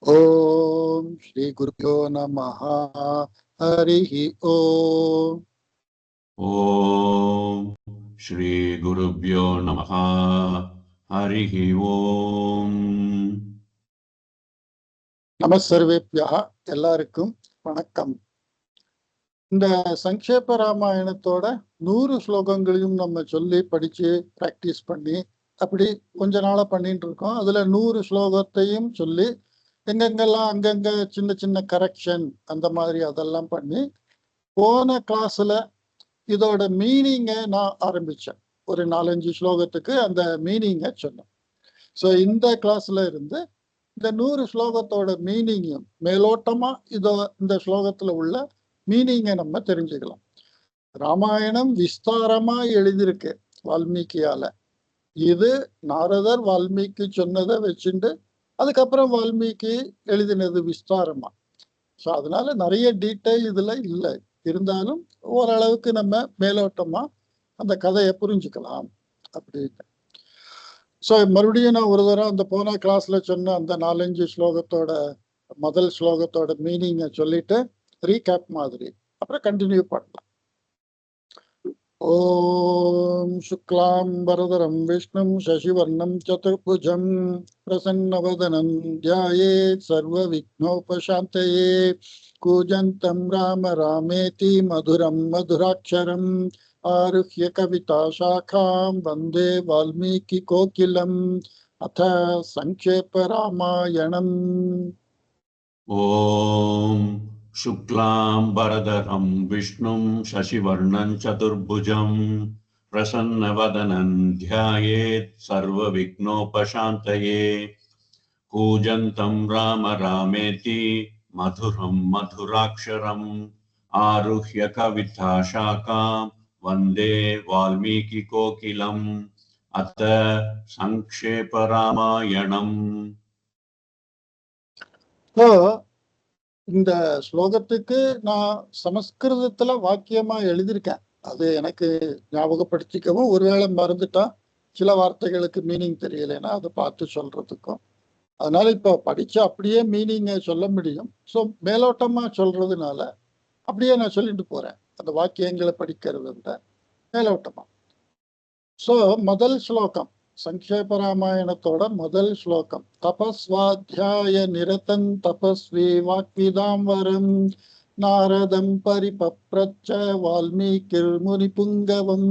ஓம் ஸ்ரீ குருப்யோ நமஹ. ஹரிஹி ஓம். ஓம் ஸ்ரீ குருப்யோ நமஹ. ஹரிஹி ஓம். நமசர்வேப்யா. எல்லாருக்கும் வணக்கம். இந்த சங்கேப ராமாயணத்தோட 100 ஸ்லோகங்களையும் நம்ம சொல்லி படிச்சு பிராக்டிஸ் பண்ணி அப்படி கொஞ்ச நாளா பண்ணிட்டு இருக்கோம். அதுல 100 ஸ்லோகத்தையும் சொல்லி எங்கெங்கெல்லாம் அங்கங்க சின்ன சின்ன கரெக்ஷன் அந்த மாதிரி அதெல்லாம் பண்ணி போன கிளாஸ்ல இதோட மீனிங்கை நான் ஆரம்பிச்சேன். ஒரு 4-5 ஸ்லோகத்துக்கு அந்த மீனிங்கை சொன்னேன். ஸோ இந்த கிளாஸ்ல இருந்து இந்த 100 ஸ்லோகத்தோட மீனிங்கும் மேலோட்டமா இந்த ஸ்லோகத்துல உள்ள மீனிங்கை நம்ம தெரிஞ்சுக்கலாம். ராமாயணம் விஸ்தாரமா எழுதியிருக்கு வால்மீகியால. இது நாரதர் வால்மீகி சொன்னதை வச்சுட்டு அதுக்கப்புறம் வால்மீகி எழுதினது விஸ்தாரமா. ஸோ அதனால நிறைய டீட்டெயில் இதுல இல்லை. இருந்தாலும் ஓரளவுக்கு நம்ம மேலோட்டமா அந்த கதையை புரிஞ்சுக்கலாம் அப்படின்னு. ஸோ மறுபடியும் நான் ஒரு தடவை அந்த போன கிளாஸ்ல சொன்ன அந்த 4-5 ஸ்லோகத்தோட முதல் ஸ்லோகத்தோட மீனிங்கை சொல்லிட்டு ரீகேப் மாதிரி அப்புறம் கண்டினியூ பண்ணலாம். ஓம் சுக்லாம் வரதரம் விஷ்ணும் சசிவர்ணம் சதுர்புஜம் பிரசன்னவதனம் த்யாயேத் சர்வ விக்னோபசாந்தயே கூஜந்தம் ராம ராமேதி மதுரம் மதுராட்சரம் ஆருஹ்ய கவிதா சாகாம் வந்தே வால்மீகி கோகிலம். அத சங்கேப ராமாயணம். ஓம் சுக்லாம் பரதரம் விஷ்ணும் சசிவர்ணம் சதுர்புஜம் பிரசன்னவதனம் த்யாயேத் சர்வ விக்னோபசாந்தயே கூஜந்தம் ராம ராமேதி மதுரம் மதுராட்சரம் ஆருஹ்ய கவிதா சாகாம் வந்தே வால்மீகி கோகிலம். அத சங்கேப ராமாயணம். இந்த ஸ்லோகத்துக்கு நான் சமஸ்கிருதத்துல வாக்கியமா எழுதியிருக்கேன். அது எனக்கு ஞாபகப்படுத்திக்கவும், ஒருவேளை மறந்துட்டா சில வார்த்தைகளுக்கு மீனிங் தெரியலைன்னா அதை பார்த்து சொல்றதுக்கும். அதனால இப்போ படிச்சு அப்படியே மீனிங்கை சொல்ல முடியும். ஸோ மேலோட்டமா சொல்றதுனால அப்படியே நான் சொல்லிட்டு போறேன். அந்த வாக்கியங்களை படிக்கிறத விட மேலோட்டமா. ஸோ முதல் ஸ்லோகம் சங்கேப ராமாயணத்தோட முதல் ஸ்லோகம். தபஸ்வாத்தியாய நிரதன் தபஸ்வி வாக்விதாம்பரம் நாரதம் பரிபப்ரச்ச வால்மீகிர் முனிபுங்கவம்.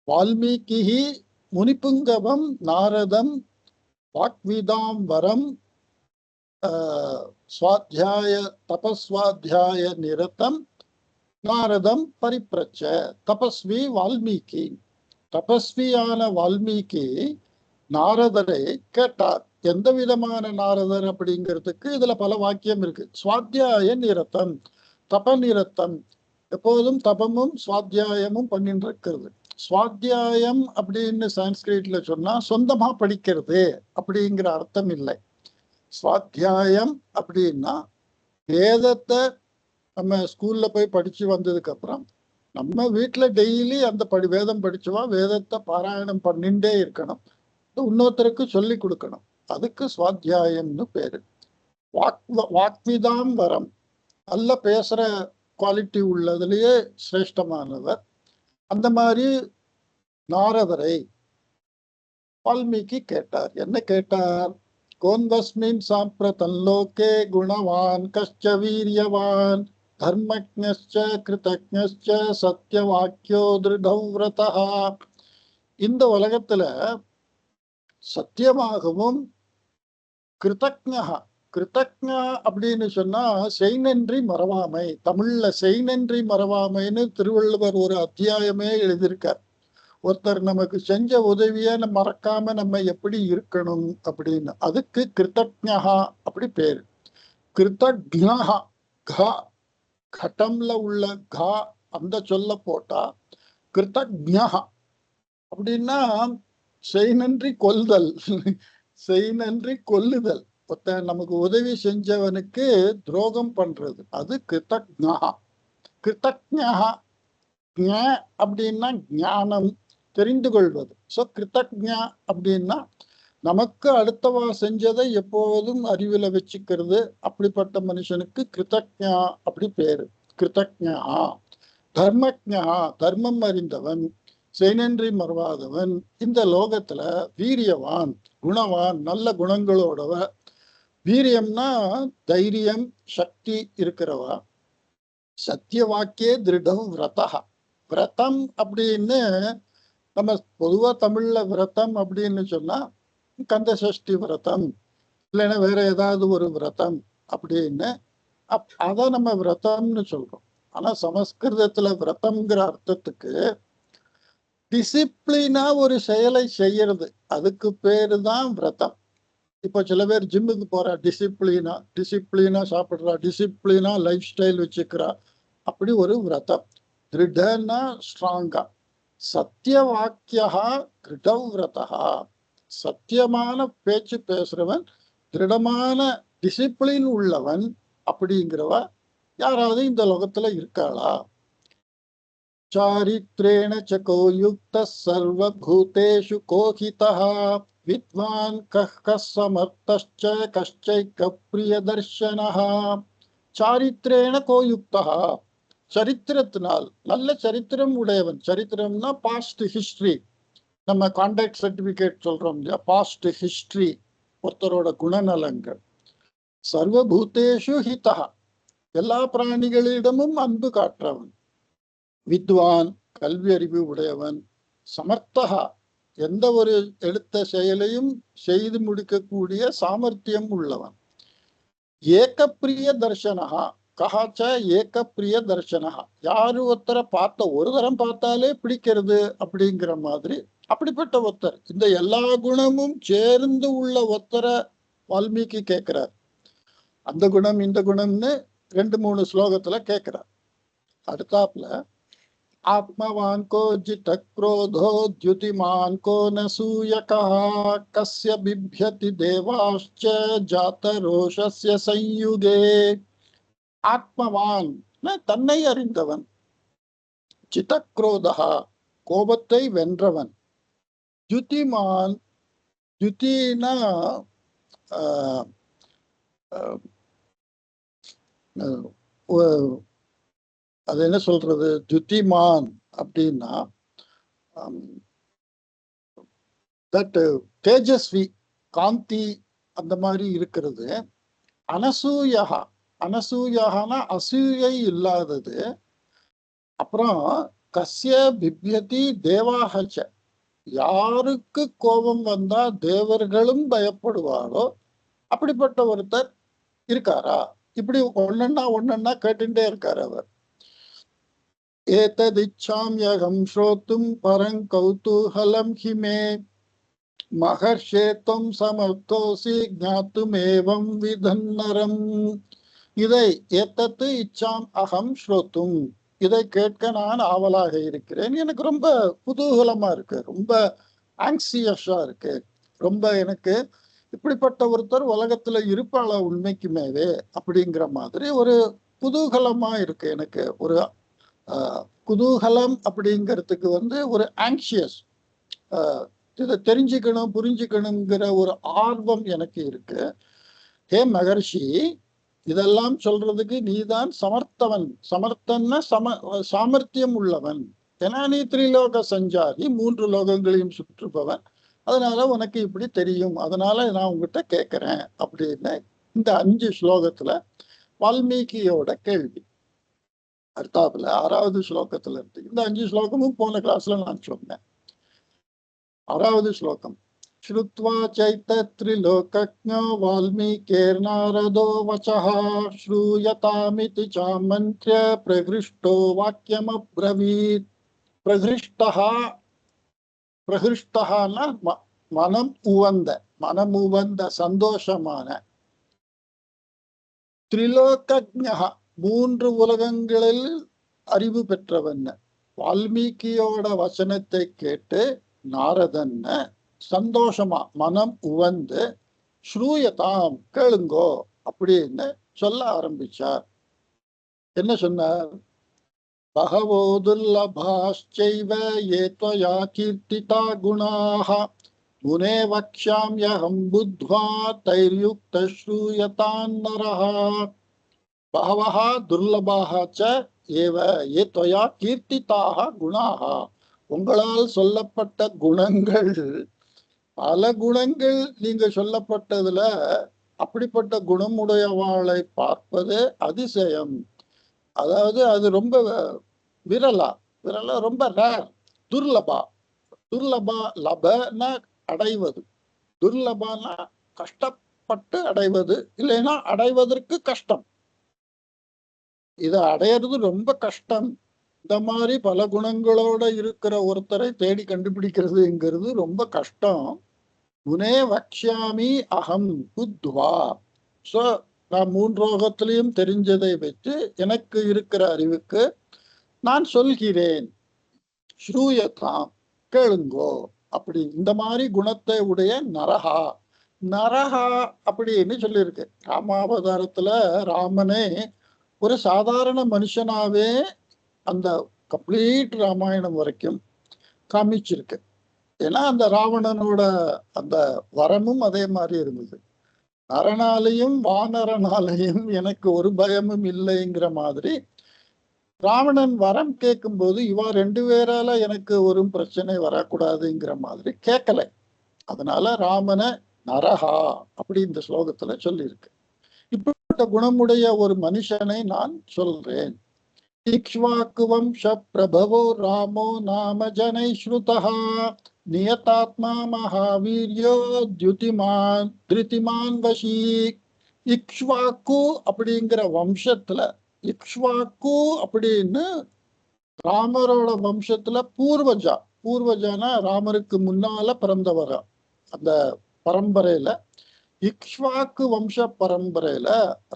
வால்மீகி முனிபுங்கவம் நாரதம் வாக்விதாம்பரம் ஸ்வாத்தியாய தபஸ்வாத்தியாய நிரதம் நாரதம் பரிப்ரச்ச. தபஸ்வி வால்மீகி, தபஸ்வியான வால்மீகி நாரதரை கேட்டார். எந்த விதமான நாரதர் அப்படிங்கிறதுக்கு இதுல பல வாக்கியம் இருக்கு. சுவாத்தியாய நிரத்தம், தப நிரத்தம், எப்போதும் தபமும் சுவாத்தியாயமும் பண்ணிட்டு இருக்கிறது. சுவாத்தியாயம் அப்படின்னு சான்ஸ்கிரிட்ல சொன்னா சொந்தமா படிக்கிறது அப்படிங்கிற அர்த்தம் இல்லை. சுவாத்தியாயம் அப்படின்னா வேதத்தை நம்ம ஸ்கூல்ல போய் படிச்சு வந்ததுக்கு அப்புறம் நம்ம வீட்டுல டெய்லி அந்த வேதம் படிச்சுவா வேதத்தை பாராயணம் பண்ணிண்டே இருக்கணும், இன்னொருத்தருக்கு சொல்லி கொடுக்கணும். அதுக்கு சுவாத்தியாயம்னு பேரு. வாக்விதாம் வரம், நல்ல பேசுற குவாலிட்டி உள்ளதுலயே சிரேஷ்டமானவர். அந்த மாதிரி நாரதரை வால்மீகி கேட்டார். என்ன கேட்டார்? கோன்வஸ்மின் சாம்பிரதம் லோகே குணவான் கஷ்ட வீரியவான் தர்மஜ்ஞஸ்ச கிருதஜ்ஞஸ்ச சத்யவாக்கியோ திருடவ்ரதா. இந்த உலகத்துல சத்தியமாகவும் கிருதஜ்ஞா, கிருதஜ்ஞா அப்படின்னு சொன்னா செய்நன்றி மறவாமை. தமிழ்ல செய்நன்றி மறவாமைன்னு திருவள்ளுவர் ஒரு அத்தியாயமே எழுதியிருக்கார். ஒருத்தர் நமக்கு செஞ்ச உதவிய மறக்காம நம்ம எப்படி இருக்கணும் அப்படின்னு. அதுக்கு கிருதஜ்ஞா அப்படி பேரு. கிருதஜ்ஞா கா, கட்டம்ல உள்ள கா அந்த சொல்ல போட்டா கிருதஜ்ஞா அப்படின்னா செய்நன்றி கொல்லுதல், செய்நன்றி கொல்லுதல். ஒருத்தன் நமக்கு உதவி செஞ்சவனுக்கு துரோகம் பண்றது, அது கிருதஜ்ஞா. கிருதஜ்ஞா அப்படின்னா ஞானம், தெரிந்து கொள்வது. ஸோ கிருதஜ்ஞா அப்படின்னா நமக்கு அடுத்தவா செஞ்சதை எப்போதும் அறிவுல வச்சுக்கிறது. அப்படிப்பட்ட மனுஷனுக்கு கிருதஜ்ஞா அப்படி பேரு. கிருதஜ்ஞா. தர்மஜ்ஞா, தர்மம் அறிந்தவன், செய்நன்றி மறவாதவன், இந்த லோகத்துல வீரியவான், குணவான், நல்ல குணங்களோடவ. வீரியம்னா தைரியம், சக்தி இருக்கிறவா. சத்திய வாக்கியே திருடம் விரதா. விரதம் அப்படின்னு நம்ம பொதுவா தமிழ்ல விரதம் அப்படின்னு சொன்னா கந்த சஷ்டி விரதம், இல்லைன்னா வேற ஏதாவது ஒரு விரதம் அப்படின்னு அத நம்ம விரதம்னு சொல்றோம். ஆனா சமஸ்கிருதத்துல விரதம்ங்கிற அர்த்தத்துக்கு டிசிப்ளினா ஒரு செயலை செய்யறது, அதுக்கு பேரு தான் விரதம். இப்போ சில பேர் ஜிம்முக்கு போறா, டிசிப்ளினா சாப்பிடுறா, டிசிப்ளினா லைஃப் ஸ்டைல் வச்சுக்கிறா, அப்படி ஒரு விரதம். திருடனா ஸ்ட்ராங்கா. சத்திய வாக்கியா கிருடம் விரதா. சத்தியமான பேச்சு பேசுறவன், திருடமான டிசிப்ளின் உள்ளவன் அப்படிங்கிறவ யாராவது இந்த லோகத்துல இருக்காளா? சாரித்ரேண சகோ யுக்த சர்வபூதேஷு கோஹிதः வித்வான் கः சமர்த்தश्च கश्चैக பிரியதர்ஷனः. சாரித்ரேண கோயுக்தः, சரித்திரத்தினால் நல்ல சரித்திரம் உடையவன். சரித்திரம்னா பாஸ்ட் ஹிஸ்டரி. நம்ம கான்டாக்ட் சர்டிபிகேட் சொல்றோம் இல்லையா, பாஸ்ட் ஹிஸ்டரி, ஒருத்தரோட குணநலங்கள். சர்வபூதேஷு ஹிதா, எல்லா பிராணிகளிடமும் அன்பு காட்டுறவன். வித்வான், கல்வி அறிவு உடையவன். சமர்த்தகா, எந்த ஒரு எடுத்த செயலையும் செய்து முடிக்கக்கூடிய சாமர்த்தியம் உள்ளவன். ஏகப்பிரிய தர்சனகா, கஹாச்ச ஏகப்பிரிய தர்சனகா, யாரு ஒருத்தரை பார்த்த ஒரு தரம் பார்த்தாலே பிடிக்கிறது அப்படிங்கிற மாதிரி அப்படிப்பட்ட ஒருத்தர். இந்த எல்லா குணமும் சேர்ந்து உள்ள ஒருத்தரை வால்மீகி கேட்கிறார். அந்த குணம் இந்த குணம்னு 2-3 ஸ்லோகத்துல கேட்கிறார். அடுத்தாப்புல ஆத்மவான் கோ ஜித க்ரோதோ த்யுதிமான் கோ நசூயகः கஸ்ய பிப்யதி தேவாஸ்ச ஜாத ரோஷஸ்ய சம்யுகே. ஆத்மவான் தன்னை அறிந்தவன், சிதக்ரோதா கோபத்தை வென்றவன், த்யுதிமான், த்யுதினா அது என்ன சொல்றது, த்யுதிமான் அப்படின்னா தட் தேஜஸ்வி, காந்தி அந்த மாதிரி இருக்கிறது. அனசூயகா, அனசூயகானா அசூயை இல்லாதது. அப்புறம் கஸ்ய பிப்யதி தேவாஹச்ச, யாருக்கு கோபம் வந்தா தேவர்களும் பயப்படுவாரோ அப்படிப்பட்ட ஒருத்தர் இருக்காரா? இப்படி ஒன்னொன்னா கேட்டுட்டே இருக்காரு அவர். ஏததிச்சாம்யகம் ஸ்ரோத்தும் பரங் கௌதூஹலம் ஹிமே மகர்ஷேத்வம் சமர்த்தோசி ஞாத்துமேவம் விதன்னரம். இதை ஏத்தத்து இச்சாம் அகம் ஸ்ரோத்தும், இதை கேட்க நான் ஆவலாக இருக்கிறேன். எனக்கு ரொம்ப குதூகலமா இருக்கு, ரொம்ப ஆங்சியஸா இருக்கு, ரொம்ப எனக்கு இப்படிப்பட்ட ஒருத்தர் உலகத்துல இருப்பாளா உண்மைக்குமேவே அப்படிங்கிற மாதிரி ஒரு குதூகலமா இருக்கு எனக்கு. ஒரு குதூகலம் அப்படிங்கிறதுக்கு ஒரு ஆங்ஷியஸ், இதை தெரிஞ்சுக்கணும் புரிஞ்சுக்கணுங்கிற ஒரு ஆர்வம் எனக்கு இருக்கு. ஹே மகர்ஷி, இதெல்லாம் சொல்றதுக்கு நீதான் சமர்த்தவன். சமர்த்தன்னா சாமர்த்தியம் உள்ளவன். ஏன்னா நீ திரிலோக சஞ்சாரி, 3 லோகங்களையும் சுற்றுப்பவன். அதனால உனக்கு இப்படி தெரியும், அதனால நான் உங்ககிட்ட கேட்கிறேன் அப்படின்னு இந்த 5 ஸ்லோகத்துல வால்மீகியோட கேள்வி. அடுத்தாப்புல 6வது ஸ்லோகத்துல இருந்து, இந்த 5 ஸ்லோகமும் போன கிளாஸ்ல நான் சொன்னேன். 6வது ஸ்லோகம். ஸ்ருத்வா சைத்த்ரிலோகஜ்ஞோ வால்மீகேர்நாரதோ வசஹ ஸ்ரூயதாமிதி சாமந்த்ய பிரகிருஷ்டோ வாக்கியமப்ரவீத். பிரகிருஷ்டஹா, பிரகிருஷ்டஹான்னா மனம் உவந்த, மனம் உவந்த சந்தோஷமான. திரிலோகஜ்ஞா, 3 உலகங்களில் அறிவு பெற்றவன். வால்மீகியோட வசனத்தை கேட்டு நாரதன் சந்தோஷமா மனம் உவந்து ஸ்ரூயதாம், கேளுங்கோ அப்படின்னு சொல்ல ஆரம்பிச்சார். என்ன சொன்னார்? பகவோ துர்லபாஸ்சைவ ஏ த்வயா கீர்த்திதா குணாஹ முனே வக்ஷாம்யஹம் புத்வா தைர்யுக்த ஸ்ரூயதான் நரஹ பஹவஹ துர்லபாஹ ச ஏவ ஏ त्वया கீர்த்திதாக குணாக. உங்களால் சொல்லப்பட்ட குணங்கள் பல குணங்கள் நீங்க சொல்லப்பட்டதுல அப்படிப்பட்ட குணமுடையவாளை பார்ப்பது அதிசயம். அதாவது அது ரொம்ப விரலா விரலா ரொம்ப ரேர். துர்லபா துர்லபா லபனா அடைவது, துர்லபானா கஷ்டப்பட்டு அடைவது, இல்லைன்னா அடைவதற்கு கஷ்டம். இதை அடையிறது ரொம்ப கஷ்டம். இந்த மாதிரி பல குணங்களோட இருக்கிற ஒருத்தரை தேடி கண்டுபிடிக்கிறதுங்கிறது ரொம்ப கஷ்டம். குணே வக்ஷாமி அகம் புத்வா. ஸோ நான் 3 லோகத்திலையும் தெரிஞ்சதை வச்சு எனக்கு இருக்கிற அறிவுக்கு நான் சொல்கிறேன். ஸ்ரூயதாம் கேளுங்கோ. அப்படி இந்த மாதிரி குணத்தை உடைய நரகா, நரகா அப்படின்னு சொல்லியிருக்கு. ராமாவதாரத்துல ராமனே ஒரு சாதாரண மனுஷனாவே அந்த கம்ப்ளீட் ராமாயணம் வரைக்கும் காமிச்சிருக்கு. ஏன்னா அந்த ராவணனோட அந்த வரமும் அதே மாதிரி இருந்தது. நரனாலையும் வானரனாலையும் எனக்கு ஒரு பயமும் இல்லைங்கிற மாதிரி ராவணன் வரம் கேட்கும் போது இவா 2 பேரால எனக்கு ஒரு பிரச்சனை வரக்கூடாதுங்கிற மாதிரி கேட்கல. அதனால ராமன நரகா அப்படி இந்த ஸ்லோகத்துல சொல்லியிருக்கு. இப்படிப்பட்ட குணமுடைய ஒரு மனுஷனை நான் சொல்றேன். இக்ஷ்வாக்குவம்ச பிரபவோ ராமோ நாம ஜனை ஸ்ருதஹ நியதாத்மா மகாவீர்யோ த்யுதிமான் திருதிமான் வசி. இக்ஷ்வாக்கு அப்படிங்கிற வம்சத்துல, இக்ஷ்வாக்கு அப்படின்னு ராமரோட வம்சத்துல பூர்வஜா, பூர்வஜானா ராமருக்கு முன்னால பிறந்தவரா. அந்த பரம்பரையில இக்ஷ்வாக்கு வம்ச பரம்பரையில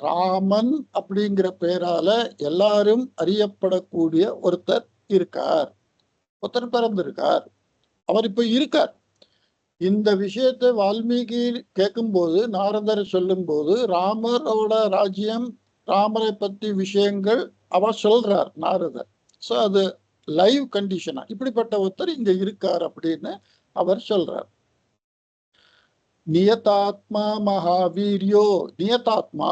ராமன் அப்படிங்கிற பேரால எல்லாரும் அறியப்படக்கூடிய ஒருத்தர் இருக்கார், ஒருத்தர் பிறந்திருக்கார். அவர் இப்ப இருக்கார். இந்த விஷயத்தை வால்மீகி கேட்கும்போது, நாரதர் சொல்லும் போது ராமரோட ராஜ்யம், ராமரை பத்தி விஷயங்கள் அவர் சொல்றார் நாரதர். ஸோ அது லைவ் கண்டிஷனா இப்படிப்பட்ட ஒருத்தர் இங்க இருக்கார் அப்படின்னு அவர் சொல்றார். நியதாத்மா மகாவீரியோ. நியதாத்மா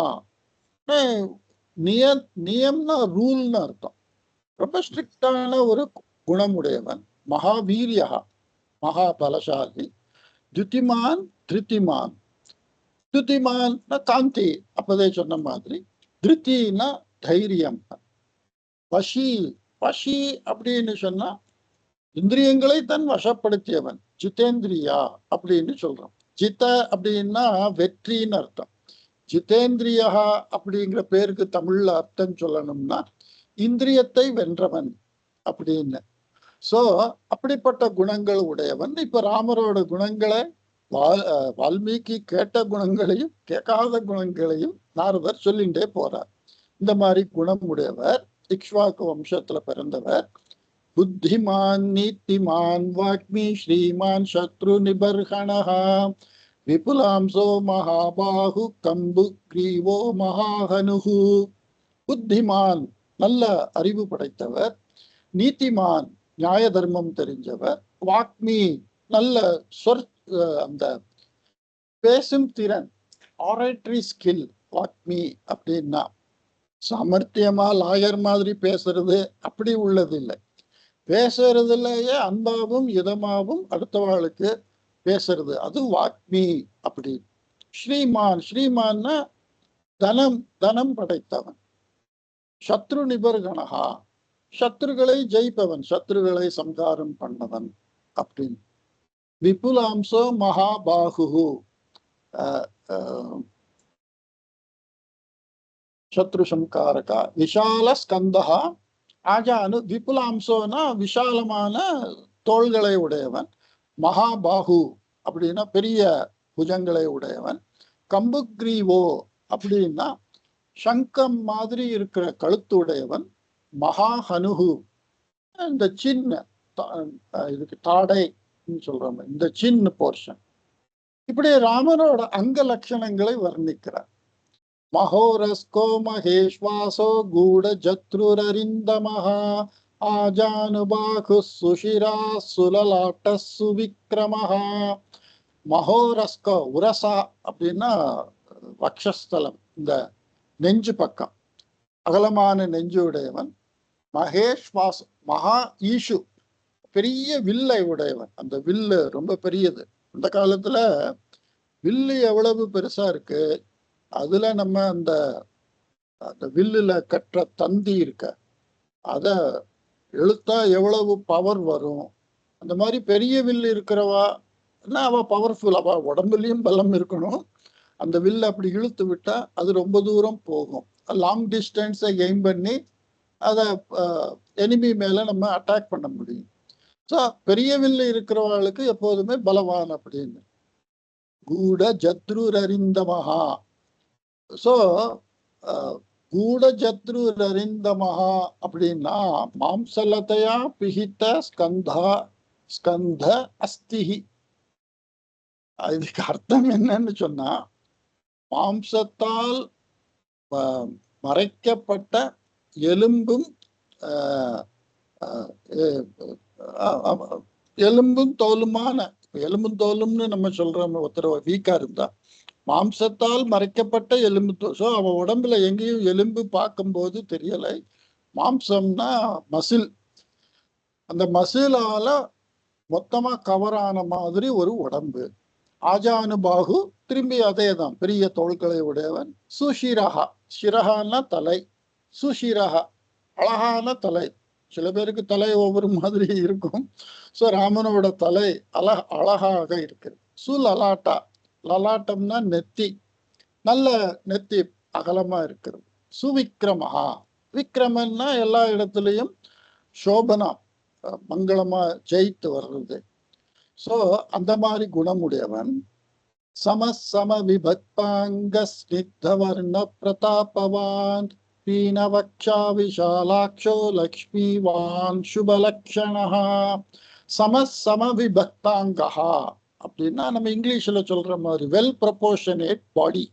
நியம்னா ரூல்னு அர்த்தம். ரொம்ப ஸ்ட்ரிக்டான ஒரு குணமுடையவன். மகாவீரியா மகாபலசாலி. துதிமான் திருத்திமான். துதிமான்னா காந்தி அப்பதே சொன்ன மாதிரி. திருத்தினா தைரியம். வஷி, வஷி அப்படின்னு சொன்னா இந்திரியங்களை தன் வசப்படுத்தியவன். ஜிதேந்திரியா அப்படின்னு சொல்றோம். ஜித அப்படின்னா வெற்றின்னு அர்த்தம். ஜிதேந்திரியா அப்படிங்கிற பேருக்கு தமிழ்ல அர்த்தம் சொல்லணும்னா இந்திரியத்தை வென்றவன் அப்படின்னு. சோ அப்படிப்பட்ட குணங்கள் உடையவன். இப்ப ராமரோட குணங்களை வால்மீகி கேட்ட குணங்களையும் கேட்காத குணங்களையும் நாரதர் சொல்லிண்டே போறார். இந்த மாதிரி குணம் உடையவர், இக்ஷ்வாக்கு வம்சத்துல பிறந்தவர். புத்திமான் நீத்திமான் வாக்மி ஸ்ரீமான் சத்ரு நிபர்ஹணஹா விபுலாம்சோ மகாபாகு கம்பு கிரீவோ மகாஹனுஹு. புத்திமான் நல்ல அறிவு படைத்தவர். நீதிமான் நியாய தர்மம் தெரிஞ்சவர். வாக்மி நல்ல அந்த பேசும் திறன், ஆரேட்டரி ஸ்கில். வாக்மி அப்படின்னா சாமர்த்தியமா லாயர் மாதிரி பேசுறது அப்படி உள்ளது இல்லை. பேசுறதுலயே அன்பாவும் இதமாவும் அடுத்தவாளுக்கு பேசுறது, அது வாக்மி அப்படி. ஸ்ரீமான், ஸ்ரீமான்னா தனம், தனம் படைத்தவன். சத்ரு நிபர்கணகா, சத்ருகளை ஜெயிப்பவன், சத்ருகளை சம்ஹாரம் பண்ணவன் அப்படின்னு. விபுலாம்சோ மகாபாகு, சத்ரு சம்காரகா. விஷால ஸ்கந்தகா ஆஜானு. விபுலாம்சோனா விஷாலமான தோள்களை உடையவன். மகாபாகு அப்படின்னா பெரிய புஜங்களை உடையவன். கம்புக்ரீவோ அப்படின்னா சங்கம் மாதிரி இருக்கிற கழுத்து உடையவன். மகாஹனுகு இந்த சின்ன இதுக்கு தாடை சொல்றோம், இந்த சின்ன போர்ஷன். இப்படி ராமனோட அங்க லட்சணங்களை வர்ணிக்கிறார். மகோரஸ்கோ மகேஷ்வாசோ கூட ஜத்ருரரிந்தமஹா ஆஜானுபாகு சுஷிரா சுலலாட்ட சுவிக்ரமஹா மகோரஸ்க உரசா அப்படின்னா வக்ஷஸ்தலம், இந்த நெஞ்சு பக்கம், அகலமான நெஞ்சு உடையவன். மகேஷ்வாஸ் மகா ஈஷு, பெரிய வில்லை உடையவன். அந்த வில்லு ரொம்ப பெரியது. அந்த காலத்துல வில்லு எவ்வளவு பெருசா இருக்கு, அதுல நம்ம அந்த அந்த வில்லுல கட்டுற தந்தி இருக்க, அத இழுத்தா எவ்வளவு பவர் வரும். அந்த மாதிரி பெரிய வில்லு இருக்கிறவா அவ பவர்ஃபுல், அவ உடம்புலயும் பலம் இருக்கணும். அந்த வில்ல அப்படி இழுத்து விட்டா அது ரொம்ப தூரம் போகும். லாங் டிஸ்டன்ஸை எய்ம் பண்ணி அதை எனிமி மேல நம்ம அட்டாக் பண்ண முடியும். ஸோ பெரிய வில்லு இருக்கிறவர்களுக்கு எப்போதுமே பலவான் அப்படின்னு. கூட ஜத்ருர் அறிந்தமஹா. ஸோ கூட ஜத்ருர் அறிந்தமஹா அப்படின்னா மாம்சலதையா பிஹித ஸ்கந்த அஸ்திஹி. இதுக்கு அர்த்தம் என்னன்னு சொன்னா, மாம்சத்தால் மறைக்கப்பட்ட எலும்பும் எலும்பும் தோலுமான, எலும்பும் தோலும்னு நம்ம சொல்றோம். ஒருத்தர் வீக்கா இருந்தா மாம்சத்தால் மறைக்கப்பட்ட எலும்பு தோல். ஸோ அவன் உடம்புல எங்கேயும் எலும்பு பார்க்கும்போது தெரியலை. மாம்சம்னா மசில். அந்த மசிலால மொத்தமா கவர் ஆன மாதிரி ஒரு உடம்பு. ஆஜானுபாகு, திரும்பி அதே தான், பெரிய தோள்களை உடையவன். சுஷிரஹா, ஷிரஹான்னா தலை, சுஷிரஹா அழகான தலை. சில பேருக்கு தலை ஒவ்வொரு மாதிரி இருக்கும். ஸோ ராமனோட தலை அழகாக இருக்கிறது. சுலலாட்டா, லலாட்டம்னா நெத்தி, நல்ல நெத்தி அகலமா இருக்கிறது. சுவிக்ரமஹா, விக்ரமன்னா எல்லா இடத்துலையும் சோபனா, மங்களமா ஜெயித்து வர்றது. ஸோ அந்த மாதிரி குணமுடையவன். சம விபக்தாங்க ஸ்னிக்தவர்ண பிரதாபவான் பீனவக்ஷா விஷாலாக்ஷோ லக்ஷ்மிவான் சுபலக்ஷணா. சம விபக்தாங்கா அப்படின்னா நம்ம இங்கிலீஷ்ல சொல்ற மாதிரி வெல் ப்ரொபோர்ஷனேட் பாடி.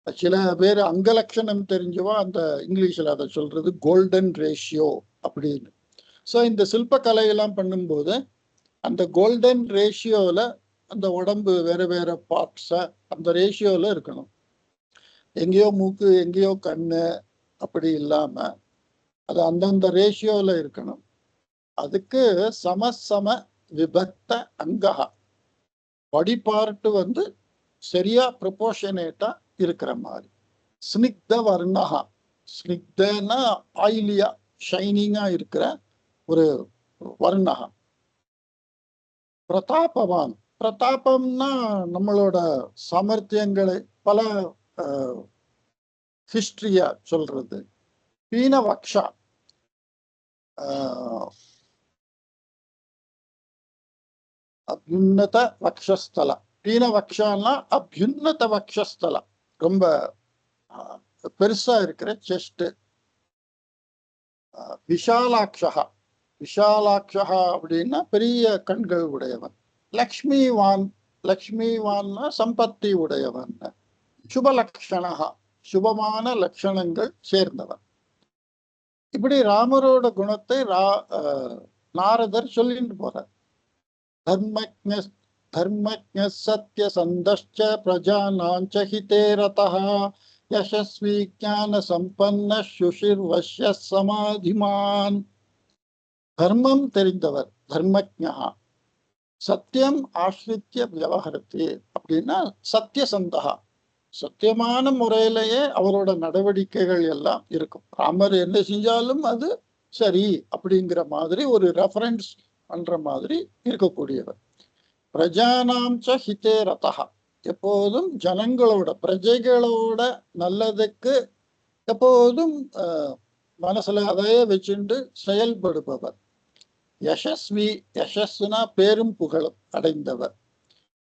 சில பேர் அங்கலட்சணம் தெரிஞ்சவா அந்த இங்கிலீஷ்ல அதை சொல்றது கோல்டன் ரேஷியோ அப்படின்னு. ஸோ இந்த சிற்பக்கலையெல்லாம் பண்ணும்போது அந்த கோல்டன் ரேஷியோல அந்த உடம்பு வேற வேற பார்ட்ஸ அந்த ரேஷியோல இருக்கணும். எங்கேயோ மூக்கு எங்கேயோ கண்ணு அப்படி இல்லாம அது அந்தந்த ரேஷியோல இருக்கணும். அதுக்கு சம விபக்த அங்கா, பாடி பார்ட் சரியா ப்ரொபோர்ஷனேட்டா இருக்கிற மாதிரி. ஸ்னிக்த வர்ணகா, ஸ்னிக்தனா ஆயிலியா ஷைனிங்கா இருக்கிற ஒரு வர்ணகா. பிரதாபவான், பிரதாபம்னா நம்மளோட சாமர்த்தியங்களை பல ஹிஸ்டரியா சொல்றது. பீனவக்ஷா, அபியுன்னத வக்ஷஸ்தல. பீனவக்ஷான்னா அபியுன்னத வக்ஷஸ்தல, ரொம்ப பெருசா இருக்கிற செஸ்ட். விஷாலாட்சகா, விஷாலாட்சா அப்படின்னா பெரிய கண்கள் உடையவன். லக்ஷ்மிவான், லக்ஷ்மிவான்னா சம்பத்தி உடையவன். சுபலக்ஷணா, சுபமான லட்சணங்கள் சேர்ந்தவன். இப்படி ராமரோட குணத்தை நாரதர் சொல்லிட்டு போறார். தர்மஜ்ஞ சத்ய சந்தஷ்ச பிரஜானாஞ்ச ஹிதே ரதஹ யசஸ்வி ஞான சம்பன்ன சுஷிர் வஷ்ய சமாதிமான். தர்மம் தெரிந்தவர் தர்மஜ்ஞா, சத்தியம் ஆஸ்ரித்ய விவஹரதி அப்படின்னா சத்தியசந்தகா, சத்தியமான முறையிலேயே அவரோட நடவடிக்கைகள் எல்லாம் இருக்கும். ராமர் என்ன செஞ்சாலும் அது சரி அப்படிங்கிற மாதிரி ஒரு ரெஃபரன்ஸ் பண்ற மாதிரி இருக்கக்கூடியவர். பிரஜானாம்ச ஹிதே ரதஹா, எப்போதும் ஜனங்களோட பிரஜைகளோட நல்லதுக்கு எப்போதும் மனசுல அதையே வச்சுண்டு செயல்படுபவர். யசஸ்வி, யசஸ்னா பேரும் புகழும் அடைந்தவர்.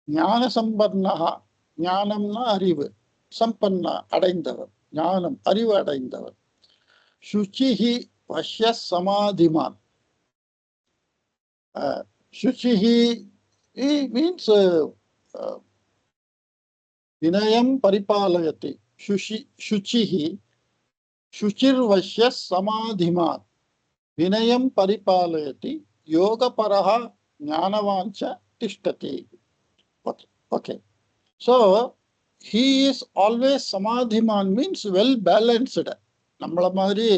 ஞான சம்பன்னகா, ஞானம்னா அறிவு, சம்பன்னா அடைந்தவர், ஞானம் அறிவு அடைந்தவர். சுச்சிஹி வஷ்ய சமாதிமான். சுச்சிஹி மீன்ஸ் வினயம் பரிபாலயதி. சுச்சிஹி சுச்சிர்வஷ்ய சமாதிமான் வினயம் பரிபாலயதி யோகபரஹ ஞானவாஞ்ச திஷ்டதி. Okay. Okay. So he is always samadhiman means well balanced. நம்மள மாதிரி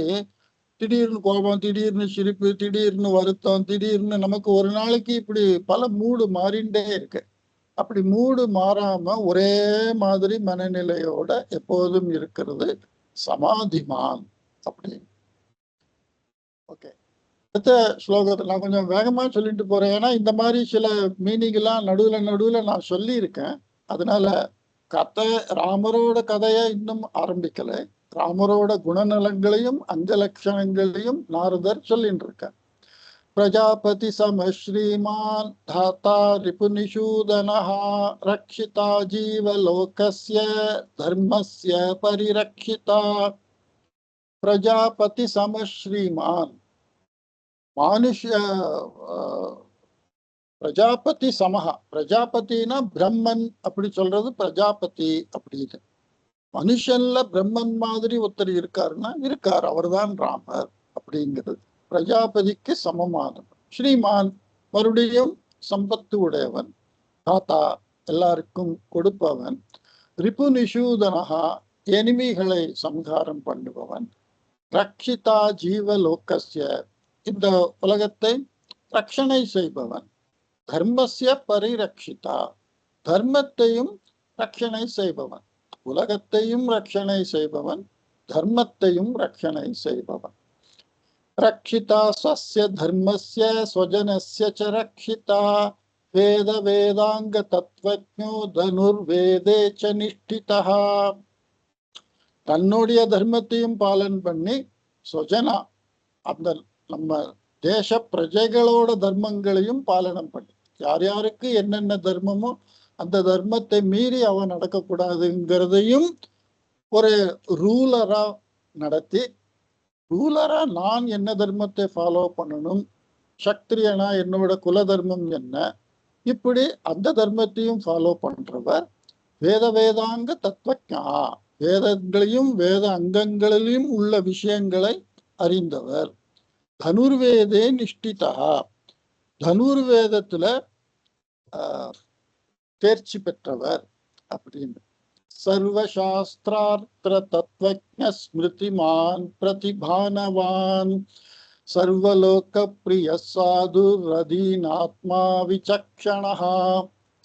திடீர்னு கோபம், திடீர்னு சிரிப்பு, திடீர்னு வருத்தம், திடீர்னு நமக்கு ஒரு நாளைக்கு இப்படி பல மூடு மாறிண்டே இருக்கு. அப்படி மூடு மாறாம ஒரே மாதிரி மனநிலையோட எப்போதும் இருக்கிறது சமாதிமான் அப்படின்னு. ஓகே, அடுத்த ஸ்லோகத்தை நான் கொஞ்சம் வேகமா சொல்லிட்டு போறேன். ஏன்னா இந்த மாதிரி சில மீனிங் எல்லாம் நடுவுல நான் சொல்லி இருக்கேன். அதனால கதை, ராமரோட கதையை இன்னும் ஆரம்பிக்கல. ராமரோட குணநலங்களையும் அஞ்சலட்சணங்களையும் நாரதர் சொல்லிட்டு இருக்க. பிரஜாபதி சம ஸ்ரீமான் தாத்தா ரிபுநிஷூதனஹா ரக்ஷிதா ஜீவலோகஸ்ய தர்மஸ்ய பரிரக்ஷிதா. பிரஜாபதி சம ஸ்ரீமான், மானுஷ பிரஜாபதி சமஹா. பிரஜாபதினா பிரம்மன் அப்படி சொல்றது பிரஜாபதி அப்படின்னு. மனுஷன்ல பிரம்மன் மாதிரி ஒருத்தர் இருக்காருன்னா இருக்கார், அவர்தான் ராமர் அப்படிங்கிறது. பிரஜாபதிக்கு சமமானவன். ஸ்ரீமான் மறுபடியும் சம்பத்து உடையவன், தாத்தா எல்லாருக்கும் கொடுப்பவன். ரிபு நிஷூதனஹா எனிமிகளை சம்ஹாரம் பண்ணுபவன். ரக்ஷிதா ஜீவலோகஸ்ய இந்த உலகத்தை ரட்சணை செய்பவன். தர்மஸ்ய பரிரக்ஷிதா தர்மத்தையும் ரட்சணை செய்பவன். உலகத்தையும் ரட்சணை செய்பவன், தர்மத்தையும் ரட்சணை செய்பவன். ரக்ஷிதா ஸ்வஸ்ய தர்மஸ்ய ஸ்வஜனஸ்ய ச ரக்ஷிதா வேத வேதாங்க தத்வஜ்ஞோ தனுர்வேதே ச நிஷ்டிதா. தன்னுடைய தர்மத்தையும் பாலன் பண்ணி, ஸ்வஜனா அந்த நம்ம தேச பிரஜைகளோட தர்மங்களையும் பாலனம் பண்ணி, யார் யாருக்கு என்னென்ன தர்மமோ அந்த தர்மத்தை மீறி அவன் நடக்கக்கூடாதுங்கிறதையும் ஒரு ரூலரா நடத்தி, ரூலரா நான் என்ன தர்மத்தை ஃபாலோ பண்ணணும், சக்திரியனா என்னோட குல தர்மம் என்ன, இப்படி அந்த தர்மத்தையும் ஃபாலோ பண்றவர். வேத வேதாங்க தத்துவஜா, வேதங்களையும் வேத அங்கங்களிலும் உள்ள விஷயங்களை அறிந்தவர். தனுர்வேதே நிஷ்டிதா, தனுர்வேதத்துல தேர்ச்சி பெற்றவர் அப்படின்னு. சர்வசாஸ்திரார்த்த தத்வஜ்ஞ ஸ்மிருதிமான் பிரதிபானவான் சர்வலோக பிரிய சாது ரதீனாத்மா விசக்ஷணஹா.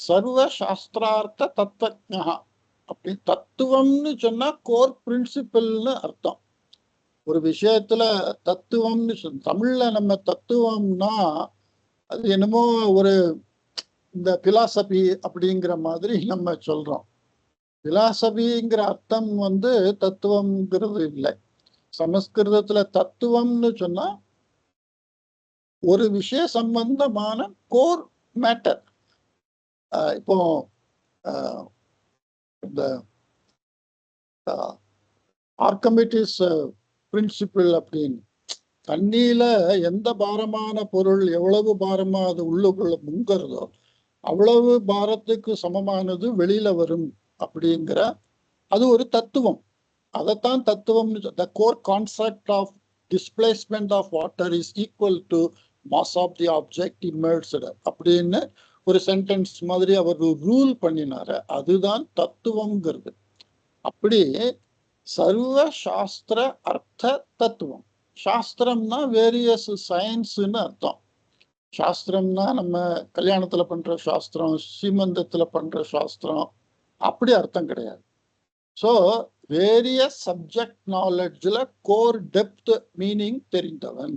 சர்வசாஸ்திரார்த்த தத்வஜ்ஞா அப்படி. தத்துவம்னு சொன்னா கோர் பிரின்சிபல்னு அர்த்தம். ஒரு விஷயத்துல தத்துவம்னு தமிழ்ல நம்ம தத்துவம்னா அது என்னமோ ஒரு இந்த பிலாசபி அப்படிங்கிற மாதிரி நம்ம சொல்றோம். பிலாசபிங்கிற அர்த்தம் தத்துவம்ங்கிறது இல்லை. சமஸ்கிருதத்துல தத்துவம்னு சொன்னா ஒரு விஷய சம்பந்தமான கோர் மேட்டர். இப்போ இந்த ஆர்கமிடிஸ் பிரின்சிபிள் அப்படின்னு, தண்ணியில எந்த பாரமான பொருள் எவ்வளவு பாரமா அது உள்ளுக்குள்ள முங்கிறதோ அவ்வளவு பாரத்துக்கு சமமானது வெளியில வரும் அப்படிங்கிற அது ஒரு தத்துவம். அதைத்தான் தத்துவம். The core concept of displacement of water is equal to mass of the object immersed அப்படின்னு ஒரு சென்டென்ஸ் மாதிரி அவர் ரூல் பண்ணினாரு. அதுதான் தத்துவம்ங்கிறது. அப்படி சர்வ சாஸ்திர அர்த்த தத்துவம். சாஸ்திரம்னா வேரியஸ் சயின்ஸ்ன்னு அர்த்தம். சாஸ்திரம்னா நம்ம கல்யாணத்துல பண்ற சாஸ்திரம், சீமந்தத்துல பண்ற சாஸ்திரம் அப்படி அர்த்தம் கிடையாது. ஸோ வேரியஸ் சப்ஜெக்ட் நாலேஜ்ல கோர் டெப்த் மீனிங் தெரிந்தவன்.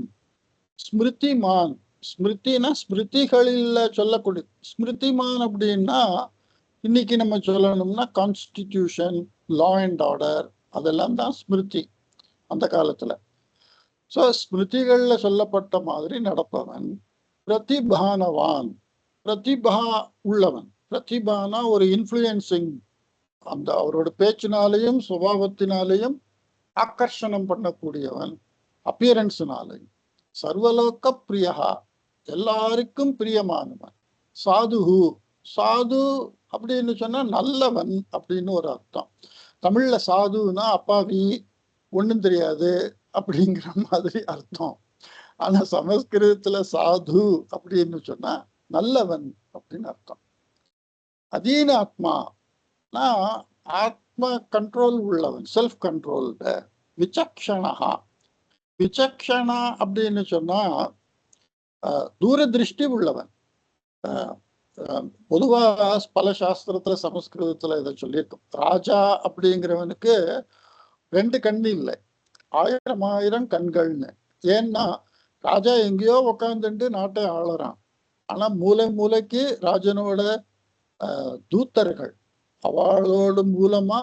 ஸ்மிருதிமான், ஸ்மிருதினா ஸ்மிருதிகளில் சொல்லக்கூடிய ஸ்மிருதிமான் அப்படின்னா இன்னைக்கு நம்ம சொல்லணும்னா கான்ஸ்டிடியூஷன், லா அண்ட் ஆர்டர், அதெல்லாம் தான் ஸ்மிருதி அந்த காலத்துல. ஸோ ஸ்மிருதிகள்ல சொல்லப்பட்ட மாதிரி நடப்பவன். பிரதிபானவான், பிரதிபா உள்ளவன். பிரதிபானா ஒரு இன்ஃப்ளூயன்சிங், அந்த அவரோட பேச்சினாலையும் சுபாவத்தினாலையும் ஆக்கர்ஷணம் பண்ணக்கூடியவன், அப்பியரன்ஸினாலையும். சர்வலோக பிரியகா, எல்லாருக்கும் பிரியமானவன். சாதுஹு, சாது அப்படின்னு சொன்னா நல்லவன் அப்படின்னு ஒரு அர்த்தம். தமிழ்ல சாதுன்னா அப்பாவி, ஒண்ணும் தெரியாது அப்படிங்கிற மாதிரி அர்த்தம். ஆனா சமஸ்கிருதத்துல சாது அப்படின்னு சொன்னா நல்லவன் அப்படின்னு அர்த்தம். அதீன ஆத்மா ஆத்ம கண்ட்ரோல் உள்ளவன், செல்ஃப் கண்ட்ரோல்டு. விசக்ஷணா, விசக்ஷணா அப்படின்னு சொன்னா தூரதிருஷ்டி உள்ளவன். பொதுவா பல சாஸ்திரத்துல சமஸ்கிருதத்துல இதை சொல்லியிருக்கோம். ராஜா அப்படிங்கிறவனுக்கு 2 கண்ணு இல்லை, 1000 கண்கள்னு. ஏன்னா ராஜா எங்கேயோ உக்காந்துட்டு நாட்டை ஆளறான். ஆனா மூலை மூலைக்கு ராஜனோட தூத்தர்கள், அவளோட மூலமா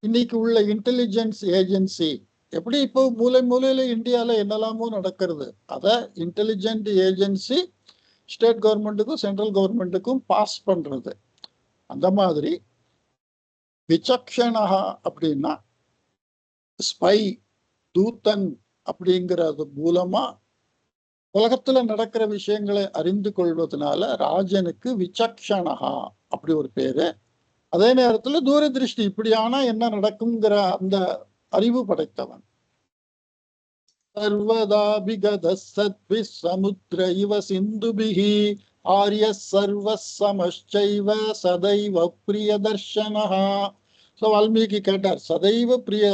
இன்னைக்கு உள்ள இன்டெலிஜென்ஸ் ஏஜென்சி எப்படி இப்போ மூலை மூலையில இந்தியால என்னெல்லாமோ நடக்கிறது, அத இன்டெலிஜென்ட் ஏஜென்சி ஸ்டேட் கவர்மெண்ட்டுக்கும் சென்ட்ரல் கவர்மெண்ட்டுக்கும் பாஸ் பண்றது. அந்த மாதிரி விசக்ஷணா அப்படின்னா ஸ்பை, தூத்தன் அப்படிங்கிறது மூலமா உலகத்துல நடக்கிற விஷயங்களை அறிந்து கொள்வதனால ராஜனுக்கு விசக்ஷணா அப்படி ஒரு பேரு. அதே நேரத்துல தூரதிருஷ்டி, இப்படியானா என்ன நடக்குங்கிற அந்த அறிவு படைத்தவன். சர்வதாபிகத சத்பி சமுத்திர இவ சிந்துபிஹி ஆரிய சர்வ சமச்சைவ சதைவ பிரிய தர்ஷனஹா. ஸோ வால்மீகி கேட்டார், சதைவ பிரிய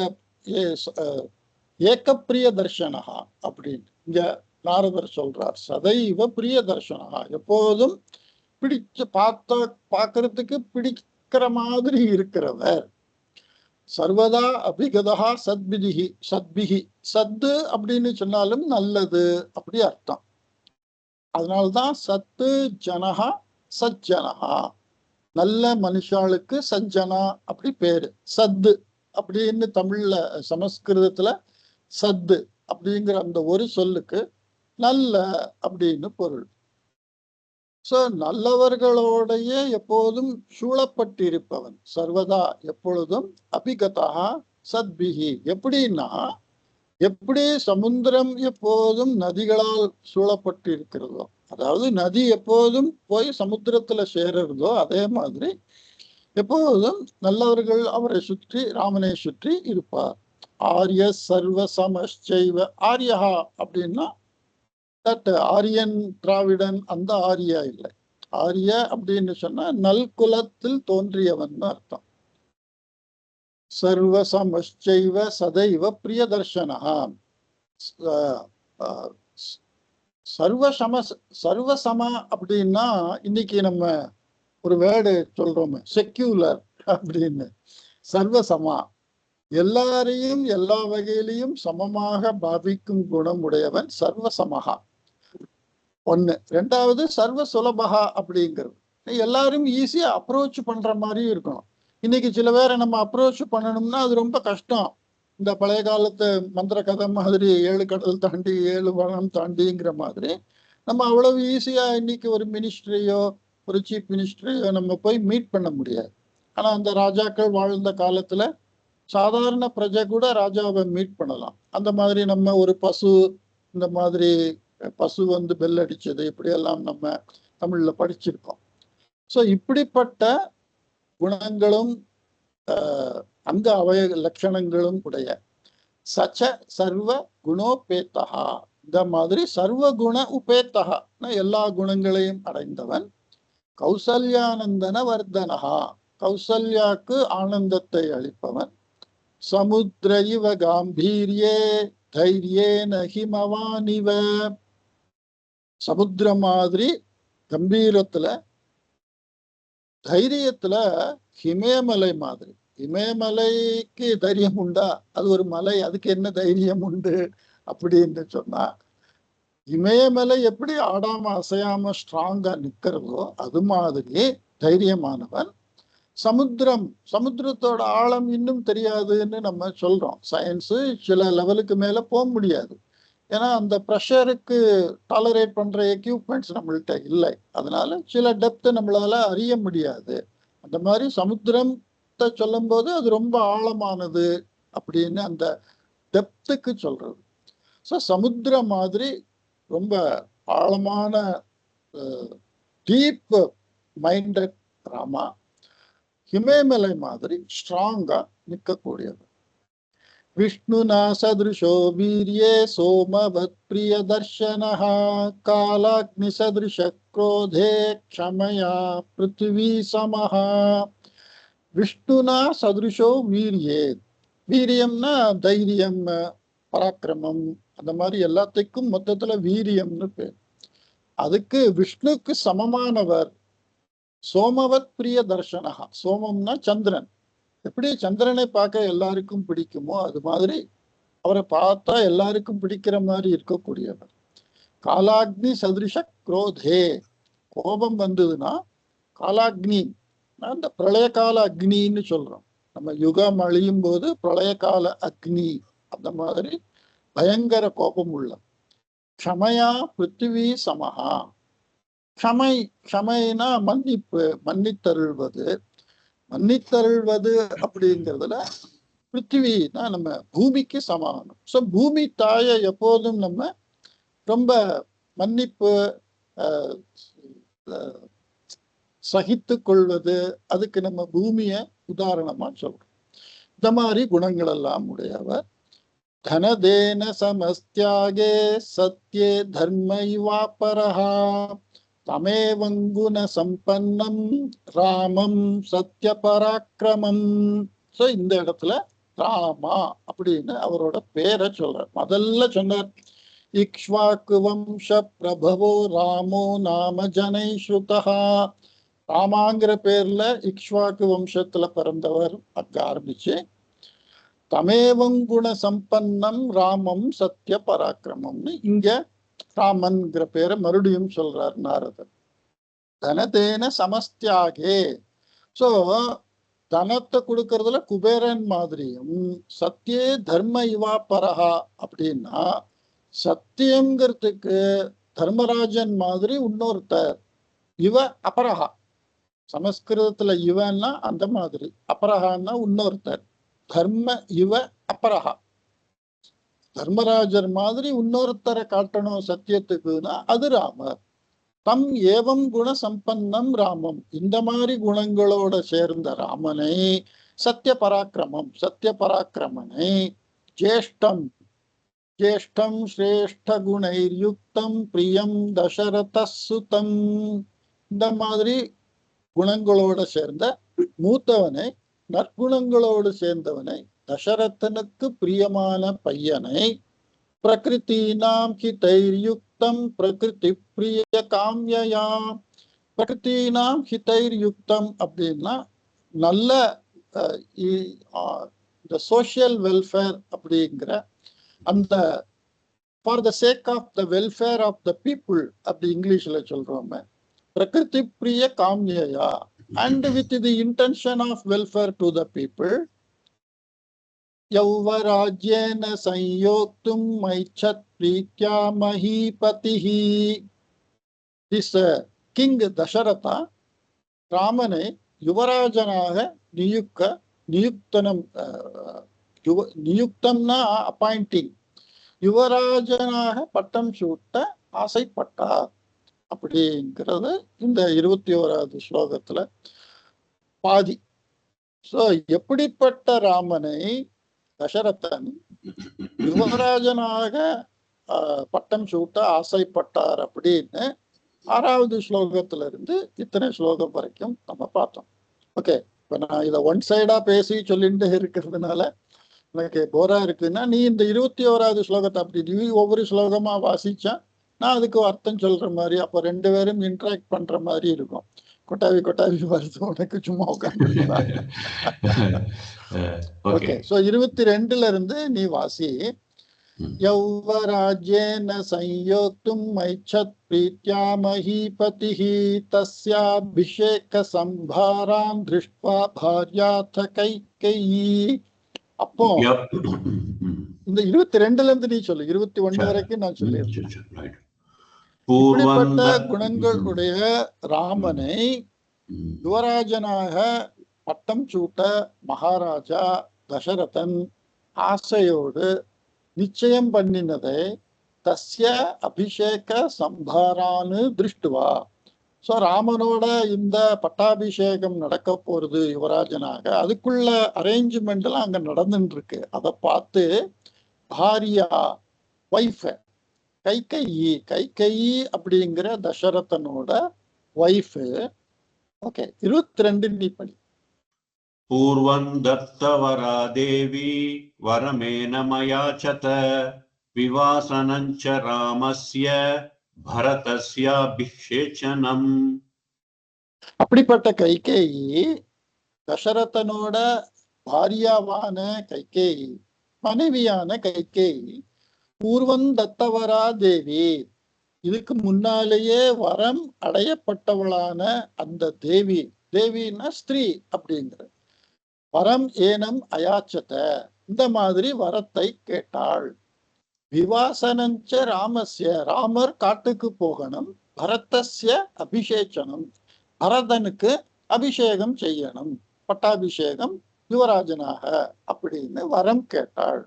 ஏகப்பிரிய தர்ஷனஹா அப்படின்னு. இங்க நாரதர் சொல்றார், சதைவ பிரிய தர்ஷனஹா, எப்போதும் பிடிச்சு பார்க்கறதுக்கு பிடிக்கிற மாதிரி இருக்கிறவர். சர்வதா அபிகதா சத்பிதிகி, சத்பிகி, சத்து அப்படின்னு சொன்னாலும் நல்லது அப்படி அர்த்தம். அதனால்தான் சத்து ஜனஹா சஜ்ஜனஹா, நல்ல மனுஷாளுக்கு சஜ்ஜனா அப்படி பேரு. சத்து அப்படின்னு தமிழ்ல சமஸ்கிருதத்துல சத்து அப்படிங்கிற அந்த ஒரு சொல்லுக்கு நல்ல அப்படின்னு பொருள். சோ நல்லவர்களோடைய எப்போதும் சூழப்பட்டிருப்பவன், சர்வதா எப்பொழுதும் அபிகதா சத்பிகி. எப்படின்னா எப்படி சமுத்திரம் எப்போதும் நதிகளால் சூழப்பட்டு இருக்கிறதோ, அதாவது நதி எப்போதும் போய் சமுத்திரத்துல சேருறதோ, அதே மாதிரி எப்போதும் நல்லவர்கள் அவரை சுற்றி, ராமனை சுற்றி இருப்பார். ஆரிய சர்வ சமச்சைவ, ஆரியஹா அப்படின்னா ஆரியன் திராவிடன் அந்த ஆரியா இல்லை. ஆரிய அப்படின்னு சொன்னா நல்குலத்தில் தோன்றியவன் அர்த்தம். சர்வ சமச்சைவ சதைவ பிரிய தர்ஷனஹா. சர்வசம அப்படின்னா இன்னைக்கு நம்ம ஒரு வேர்டு சொல்றோமே செக்யூலர் அப்படின்னு. சர்வசமா, எல்லாரையும் எல்லா வகையிலையும் சமமாக பாவிக்கும் குணம் உடையவன் சர்வசமகா. ஒண்ணு. ரெண்டாவது சர்வ சுலபகா அப்படிங்கிறது, எல்லாரும் ஈஸியா அப்ரோச் பண்ற மாதிரி இருக்கணும். இன்னைக்கு சில பேரை நம்ம அப்ரோச் பண்ணணும்னா அது ரொம்ப கஷ்டம். இந்த பழைய காலத்து மந்திர கதை மாதிரி 7 கடல் தாண்டி 7 வனம் தாண்டிங்கிற மாதிரி நம்ம அவ்வளவு ஈஸியா இன்னைக்கு ஒரு மினிஸ்ட்ரியோ ஒரு சீஃப் மினிஸ்டரையோ நம்ம போய் மீட் பண்ண முடியாது. ஆனா அந்த ராஜாக்கள் வாழ்ந்த காலத்துல சாதாரண பிரஜை கூட ராஜாவை மீட் பண்ணலாம். அந்த மாதிரி நம்ம ஒரு பசு, இந்த மாதிரி பசு வந்து பெல் அடிச்சது, இப்படியெல்லாம் நம்ம தமிழ்ல படிச்சிருக்கோம். ஸோ இப்படிப்பட்ட குணங்களும் அந்த அவய லட்சணங்களும் உடைய சச்ச சர்வ குணோபேத்தகா, இந்த மாதிரி சர்வ குண உபேத்தகா, எல்லா குணங்களையும் அடைந்தவன். கௌசல்யானந்தன வர்தனஹா, கௌசல்யாக்கு ஆனந்தத்தை அளிப்பவன். சமுத்திர இவ காம்பீரியே தைரியேன ஹிமவானிவ, சமுத்திரம் மாதிரி கம்பீரத்துல தைரியத்துல ஹிமேமலை மாதிரி. இமயமலைக்கு தைரியம் உண்டா? அது ஒரு மலை, அதுக்கு என்ன தைரியம் உண்டு அப்படின்னு சொன்னா, இமயமலை எப்படி ஆடாம அசையாம ஸ்ட்ராங்கா நிக்கிறதோ அது மாதிரி தைரியமானவன். சமுத்திரம், சமுத்திரத்தோட ஆழம் இன்னும் தெரியாதுன்னு நம்ம சொல்றோம். சயின்ஸு சில லெவலுக்கு மேல போக முடியாது. ஏன்னா அந்த ப்ரெஷருக்கு டாலரேட் பண்ற எக்யூப்மெண்ட்ஸ் நம்மள்கிட்ட இல்லை. அதனால சில டெப்த் நம்மளால அறிய முடியாது. அந்த மாதிரி சமுத்திரத்தை சொல்லும் போது அது ரொம்ப ஆழமானது அப்படின்னு அந்த டெப்த்துக்கு சொல்றது. ஸோ சமுத்திரம் மாதிரி ரொம்ப ஆழமான டீப் மைண்டட் ராமா, இமயமலை மாதிரி ஸ்ட்ராங்கா நிற்கக்கூடியது. விஷ்ணுனா சதிருஷோ வீரியே சோமவத் பிரிய தர்ஷனஹ காலாக்னி சதிருஷ க்ரோதே க்ஷமயா பிருத்திவி சமஹா. விஷ்ணுனா சதிருஷோ வீரியே, வீரியம்னா தைரியம், பராக்கிரமம், அந்த மாதிரி எல்லாத்துக்கும் மொத்தத்துல வீரியம்னு பேர். அதுக்கு விஷ்ணுக்கு சமமானவர் சோமவத் பிரிய தர்ஷனஹா. சோமம்னா சந்திரன். எப்படி சந்திரனை பார்க்க எல்லாருக்கும் பிடிக்குமோ அது மாதிரி அவரை பார்த்தா எல்லாருக்கும் பிடிக்கிற மாதிரி இருக்கக்கூடியவர். காலாக்னி சதிருஷ குரோதே, கோபம் வந்ததுன்னா காலாக்னி, அந்த பிரளய கால அக்னின்னு சொல்றோம். நம்ம யுகம் அழியும் போது பிரளய கால அக்னி, அந்த மாதிரி பயங்கர கோபம் உள்ள. க்ஷமயா பிருத்திவி சமஹா. க்ஷமை, க்ஷமைனா மன்னிப்பு, மன்னித்தருள்வது. மன்னித்தருள்வது அப்படிங்கிறதுல பிருத்திவினா நம்ம பூமிக்கு சமானம். ஸோ பூமி தாயை எப்போதும் நம்ம ரொம்ப மன்னிப்பு, சகித்து கொள்வது, அதுக்கு நம்ம பூமியை உதாரணமா சொல்றோம். இந்த மாதிரி குணங்கள் எல்லாம் உடையவர். தனதேன சமஸ்தியாகே சத்யே தர்மைவாபரஹா தமேவங்குண சம்பன்னம் ராமம் சத்ய பராக்கிரமம். ஸோ இந்த இடத்துல ராமா அப்படின்னு அவரோட பேரை சொல்றார். முதல்ல சொன்னார் இக்ஷ்வாக்கு வம்ச பிரபவோ ராமோ நாம ஜனை ஸ்ருதா. ராமாங்கிற பேர்ல இக்ஷ்வாக்கு வம்சத்துல பிறந்தவர் அங்க ஆரம்பிச்சு தமேவங்குண சம்பன்னம் ராமம் சத்ய பராக்கிரமம்னு இங்க ராமன்கிற பேரை மறுபடியும் சொல்றார் நாரதர். தனதேன சமஸ்தியாகே. சோ தனத்தை கொடுக்கறதுல குபேரன் மாதிரியும், சத்தியே தர்ம இவா பரஹா அப்படின்னா சத்தியங்கிறதுக்கு தர்மராஜன் மாதிரி இன்னொருத்தர். இவ அபரஹா, சமஸ்கிருதத்துல இவன்னா அந்த மாதிரி, அபரஹான்னா இன்னொருத்தர். தர்ம இவ அபரஹா, தர்மராஜர் மாதிரி இன்னொருத்தரை காட்டணும் சத்தியத்துக்குன்னா அது ராமர். தம் ஏவம் குண சம்பன்னம் ராமம், இந்த மாதிரி குணங்களோட சேர்ந்த ராமனை சத்திய பராக்கிரமம், சத்திய பராக்கிரமனை ஜேஷ்டம், ஜேஷ்டம் சிரேஷ்ட குணைர்யுக்தம் பிரியம் தசரத சுதம், இந்த மாதிரி குணங்களோட சேர்ந்த மூத்தவனை, நற்குணங்களோடு சேர்ந்தவனை, தசரதனுக்கு பிரியமான பையனை, பிரகிருத்தீனாம் ஹிதைர்யுக்தம் பிரகிருதி பிரிய காம்யயா. பிரகிருத்தீனாம் ஹிதைர்யுக்தம் அப்படின்னா நல்ல இந்த சோசியல் வெல்ஃபேர் அப்படிங்கிற அந்த for the sake of the welfare of the people அப்படி இங்கிலீஷ்ல சொல்றோமே. பிரகிருதி பிரிய காம்யயா and with the intention of welfare to the people. यौवराज्येन संयोक्तुं मैच्छत् प्रीत्या महीपतिः. This king Dasharatha ராமனை யுவராஜனாக நியுக்தம்னா அப்பாயிண்டிங், யுவராஜனாக பட்டம் சூட்ட ஆசைப்பட்டார் அப்படிங்கிறது இந்த 21வது ஸ்லோகத்துல பாதி. சோ எப்படிப்பட்ட ராமனை தசரதன் யுவராஜனாக பட்டம் சூட்ட ஆசைப்பட்டார் அப்படின்னு 6வது ஸ்லோகத்துல இருந்து இத்தனை ஸ்லோகம் வரைக்கும் நம்ம பார்த்தோம். ஓகே, இப்ப நான் இதை ஒன் சைடா பேசி சொல்லிட்டு இருக்கிறதுனால எனக்கு போரா இருக்குன்னா நீ இந்த 21வது ஸ்லோகத்தை அப்படி நீ ஒவ்வொரு ஸ்லோகமா வாசிச்சா நான் அதுக்கு அர்த்தம் சொல்ற மாதிரி, அப்ப 2 பேரும் இன்டராக்ட் பண்ற மாதிரி இருக்கும். கொட்டாவி கொட்டாவி வருது உனக்கு சும்மா உட்காந்து. ஓகே, சோ 22ல இருந்து நீ வாசி. யௌவராஜ்யேன சம்யோக்தும் மைச்சத் ப்ரீத்யா மஹீபதிஹி தஸ்யாபிஷேக சம்பாராம் திருஷ்ட்வா பார்யார்த்த கைகேயி. அப்போ இந்த 22ல இருந்து நீ சொல்லு, 21 வரைக்கும் நான் சொல்லியிருக்கேன். இப்படிப்பட்ட குணங்களுடைய ராமனை யுவராஜனாக பட்டம் சூட்ட மகாராஜா தசரதன் ஆசையோடு நிச்சயம் பண்ணினதை தஸ்ய அபிஷேக சம்பாரான்னு திருஷ்டுவா, ஸோ ராமனோட இந்த பட்டாபிஷேகம் நடக்க போறது யுவராஜனாக, அதுக்குள்ள அரேஞ்ச்மெண்ட் எல்லாம் அங்க நடந்துட்டு இருக்கு. அதை பார்த்து பாரியா ஒய்ஃப் கைகேயி அப்படிங்கிற தசரதனோட ஒய்ஃப். ஓகே, 22 படி. பூர்வம் தத்தவரா தேவி வரமேன மயாச்சத விவாசனஞ்ச ராமஸ்ய பரதஸ்யாபிஷேச்சனம். அப்படிப்பட்ட கைகேயி, தசரதனோட பாரியாவான கைகேயி, மனைவியான கைகேயி, பூர்வம் தத்தவரா தேவி, இதுக்கு முன்னாலேயே வரம் அடையப்பட்டவளான அந்த தேவி, தேவின்னா ஸ்திரீ அப்படிங்கிற, வரம் ஏனம் அயாச்சத, இந்த மாதிரி வரத்தை கேட்டாள். விவாசனஞ்ச ராமஸ்ய, ராமர் காட்டுக்கு போகணும், பரதஸ்ய அபிஷேச்சனம், பரதனுக்கு அபிஷேகம் செய்யணும், பட்டாபிஷேகம் யுவராஜனாக அப்படின்னு வரம் கேட்டாள்.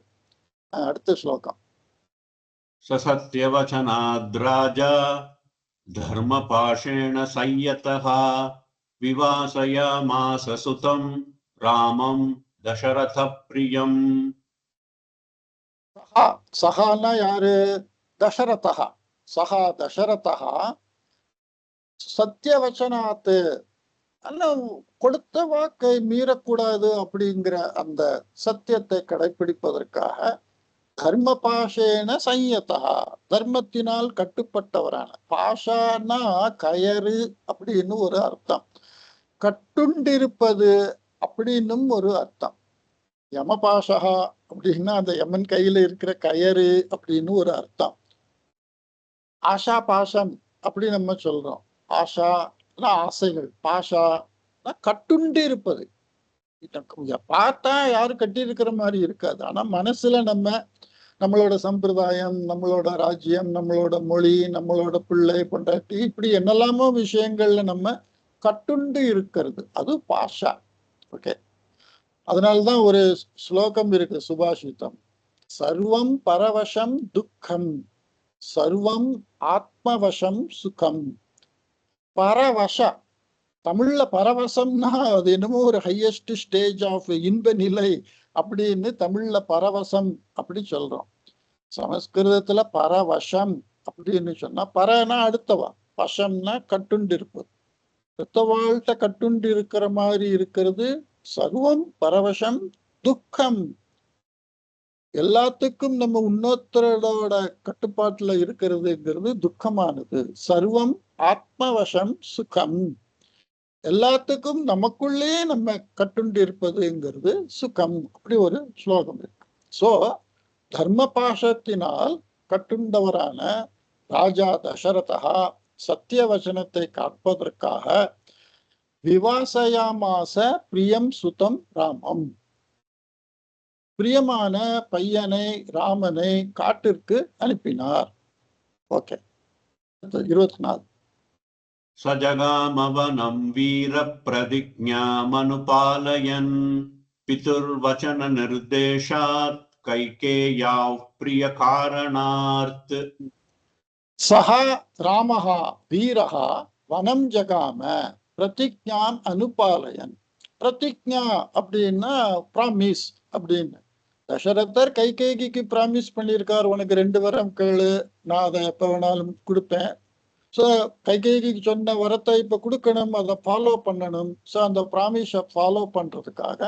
அடுத்த ஸ்லோகம். சசத்யவசனாத் ராஜா தர்மபாஷேண சய்யதः விவாசயாமாஸ சுதம் ராமம் தசரத பிரியம். சகான்னா யாரு? தசரதா. சகா தசரதா சத்தியவச்சனாத்து, கொடுத்த வாக்கை மீறக்கூடாது அப்படிங்கிற அந்த சத்தியத்தை கடைபிடிப்பதற்காக தர்ம பாஷேன சையதா, தர்மத்தினால் கட்டுப்பட்டவரான, பாஷானா கயறு அப்படின்னு ஒரு அர்த்தம், கட்டுண்டிருப்பது அப்படின்னும் ஒரு அர்த்தம். யமபாஷகா அப்படின்னா அந்த யமன் கையில இருக்கிற கயறு அப்படின்னு ஒரு அர்த்தம். ஆஷா பாஷம் அப்படி நம்ம சொல்றோம். ஆஷா ஆசைகள், பாஷா கட்டுண்டு இருப்பது. பார்த்தா யாரும் கட்டி இருக்கிற மாதிரி இருக்காது, ஆனா மனசுல நம்மளோட சம்பிரதாயம், நம்மளோட ராஜ்யம், நம்மளோட மொழி, நம்மளோட பிள்ளை பொண்டாட்டி, இப்படி என்னெல்லாமோ விஷயங்கள்ல நம்ம கட்டுண்டு இருக்கிறது, அது பாஷா. ஓகே, அதனால்தான் ஒரு ஸ்லோகம் இருக்கு, சுபாஷிதம், சர்வம் பரவசம் துக்கம், சர்வம் ஆத்மவசம் சுகம். பரவச, தமிழ்ல பரவசம்னா அது என்னமோ ஒரு ஹையஸ்ட் ஸ்டேஜ் ஆஃப் இன்ப நிலை அப்படின்னு தமிழ்ல பரவசம் அப்படி சொல்றோம். சமஸ்கிருதத்துல பரவசம் அப்படின்னு சொன்னா, பரனா அடுத்தவா, வசம்னா கட்டுண்டு இருப்பது, அடுத்தவாழ்கிட்ட கட்டுண்டு இருக்கிற மாதிரி இருக்கிறது. சர்வம் பரவசம் துக்கம், எல்லாத்துக்கும் நம்ம இன்னொருத்தரோட கட்டுப்பாட்டுல இருக்கிறதுங்கிறது துக்கமானது. சர்வம் ஆத்மவசம் சுகம், எல்லாத்துக்கும் நமக்குள்ளே நம்ம கட்டுண்டு இருப்பதுங்கிறது சுகம். அப்படி ஒரு ஸ்லோகம் இருக்கு. சோ தர்ம பாஷத்தினால் கட்டுண்டவரான ராஜா தசரதா சத்தியவசனத்தை காப்பதற்காக விவாசயாமாச பிரியம் சுதம் ராமம், பிரியமான பையனை ராமனை காட்டிற்கு அனுப்பினார். ஓகே, 24. சஜகாமவனம் வீர பிரதிஜ்ஞாமனுபாலயன் பிதுர்வச்சன நிர்தேஷாத் கைகேயாவ் பிரிய காரணார்த். சஹா ராமஹா வீரஹா வனம் ஜகாம பிரதிஜ்ஞாம் அனுபாலயன். பிரதிஜ்ஞா அப்படின்னா ப்ராமிஸ் அப்படின்னு. தசரதர் கைகேயிக்கு ப்ராமிஸ் பண்ணியிருக்கார், உனக்கு 2 வரம் கேளு, நான் அதை எப்ப வேணாலும் கொடுப்பேன். ஸோ கைகேயிக்கு சொன்ன வரத்தை இப்ப கொடுக்கணும், அதை ஃபாலோ பண்ணணும். ஸோ அந்த ப்ராமிஸை ஃபாலோ பண்றதுக்காக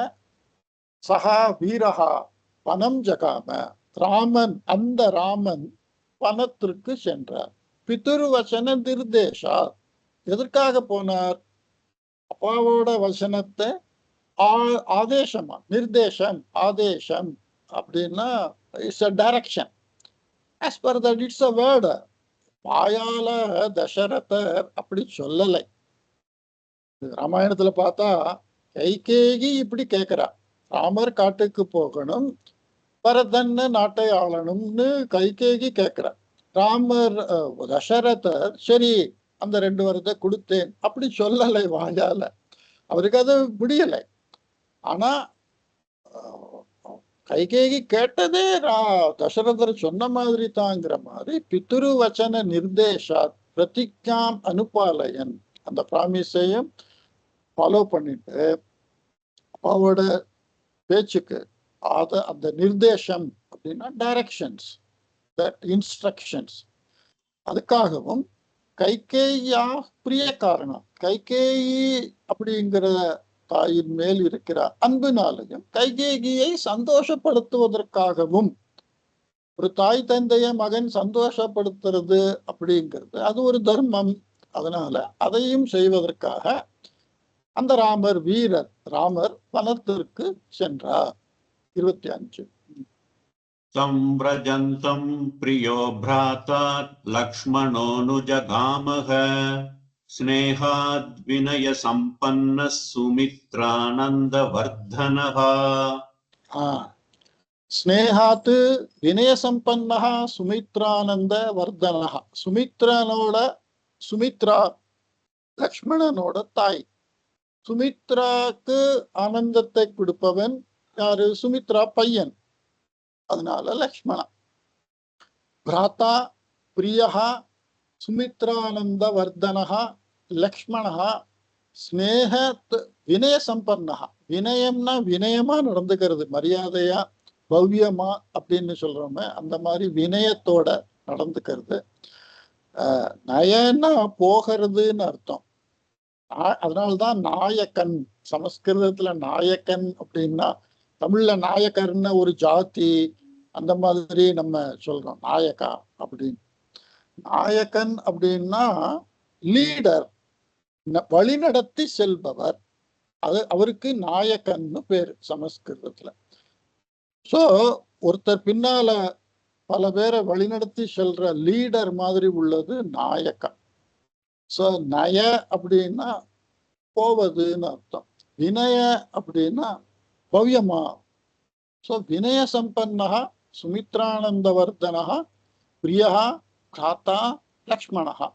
சஹா வீரஹா வனம் ஜகாம, ராமன், அந்த ராமன் வனத்திற்கு சென்றார். பிதுர்வசன நிர்தேஷா, எதற்காக போனார்? அப்பாவோட வசனத்தை ஆதேசமா, நிர்தேசம், ஆதேசம் அப்படின்னா it's a direction. As per that it's a word. வாயால தசரதர் அப்படி சொல்லலை. ராமாயணத்துல பார்த்தா கைகேயி இப்படி கேட்கிறா, ராமர் காட்டுக்கு போகணும், பரதன் நாட்டை ஆளணும்னு கைகேயி கேட்கிறா. ராமர் தசரதர் சரி அந்த 2 வரத்தை கொடுத்தேன் அப்படி சொல்லலை வாயால, அவருக்கு அது முடியலை. ஆனா கைகேயி கேட்டதே தசரதர் சொன்ன மாதிரி தாங்கிற மாதிரி பிதுரு வச்சன நிர்தேஷா பிரதிஜாம் அனுபாலயன் அந்த ப்ராமிஸையும் ஃபாலோ பண்ணிட்டு அப்பாவோட பேச்சுக்கு அந்த நிர்தேசம் அப்படின்னா டைரக்ஷன்ஸ், இன்ஸ்ட்ரக்ஷன்ஸ், அதுக்காகவும் கைகேயா பிரிய காரணம், கைகேயி அப்படிங்கிற தாயின் மேல் இருக்கிற அன்பினாலையும் கைகேயியை சந்தோஷப்படுத்துவதற்காகவும், ஒரு தாய் தந்தைய மகன் சந்தோஷப்படுத்துறது அப்படிங்கிறது அது ஒரு தர்மம். அதனால அதையும் செய்வதற்காக அந்த ராமர் வனத்திற்கு சென்றார். 25. संव्रजन्तं प्रियो भ्राता लक्ष्मणोऽनुजगामः स्नेहाद् विनयसम्पन्नः सुमित्रानन्दवर्धनः. ஸ்னேகாத்து வினயசம்பன்னः சுமித்ரானந்தவர்தனः. சுமித்ரா லக்ஷ்மணனோட தாய். சுமித்ராக்கு ஆனந்தத்தை கொடுப்பவன் யாரு? சுமித்ரா பையன், அதனால லக்ஷ்மணா. பிராத்தா பிரியஹா சுமித்ரானந்தவர்தனஹா லக்ஷ்மணஹா ஸ்னேகத் வினயசம்பன்னஹா. வினயம்னா வினயமா நடந்துக்கிறது, மரியாதையா பவ்யமா அப்படின்னு சொல்றோமே அந்த மாதிரி வினயத்தோட நடந்துக்கிறது. நயன்னா போகிறதுன்னு அர்த்தம். அதனால்தான் நாயக்கன், சமஸ்கிருதத்துல நாயக்கன் அப்படின்னா, தமிழ்ல நாயக்கர்னு ஒரு ஜாதி அந்த மாதிரி நம்ம சொல்றோம் நாயக்கா அப்படின்னு. நாயக்கன் அப்படின்னா லீடர், வழிநடத்தி செல்பவர், அவருக்கு நாயக்கன்னு பேரு சமஸ்கிருதத்துல. சோ ஒருத்தர் பின்னால பல பேரை வழிநடத்தி செல்ற லீடர் மாதிரி உள்ளது நாயக்கா. சோ நய அப்படின்னா போவதுன்னு அர்த்தம், வினய அப்படின்னா பவ்யமா. சோ வினய சம்பன்னஹா சுமித்ரானந்தவர்தனஹா பிரியஹா பிராத்தா லக்ஷ்மணஹா.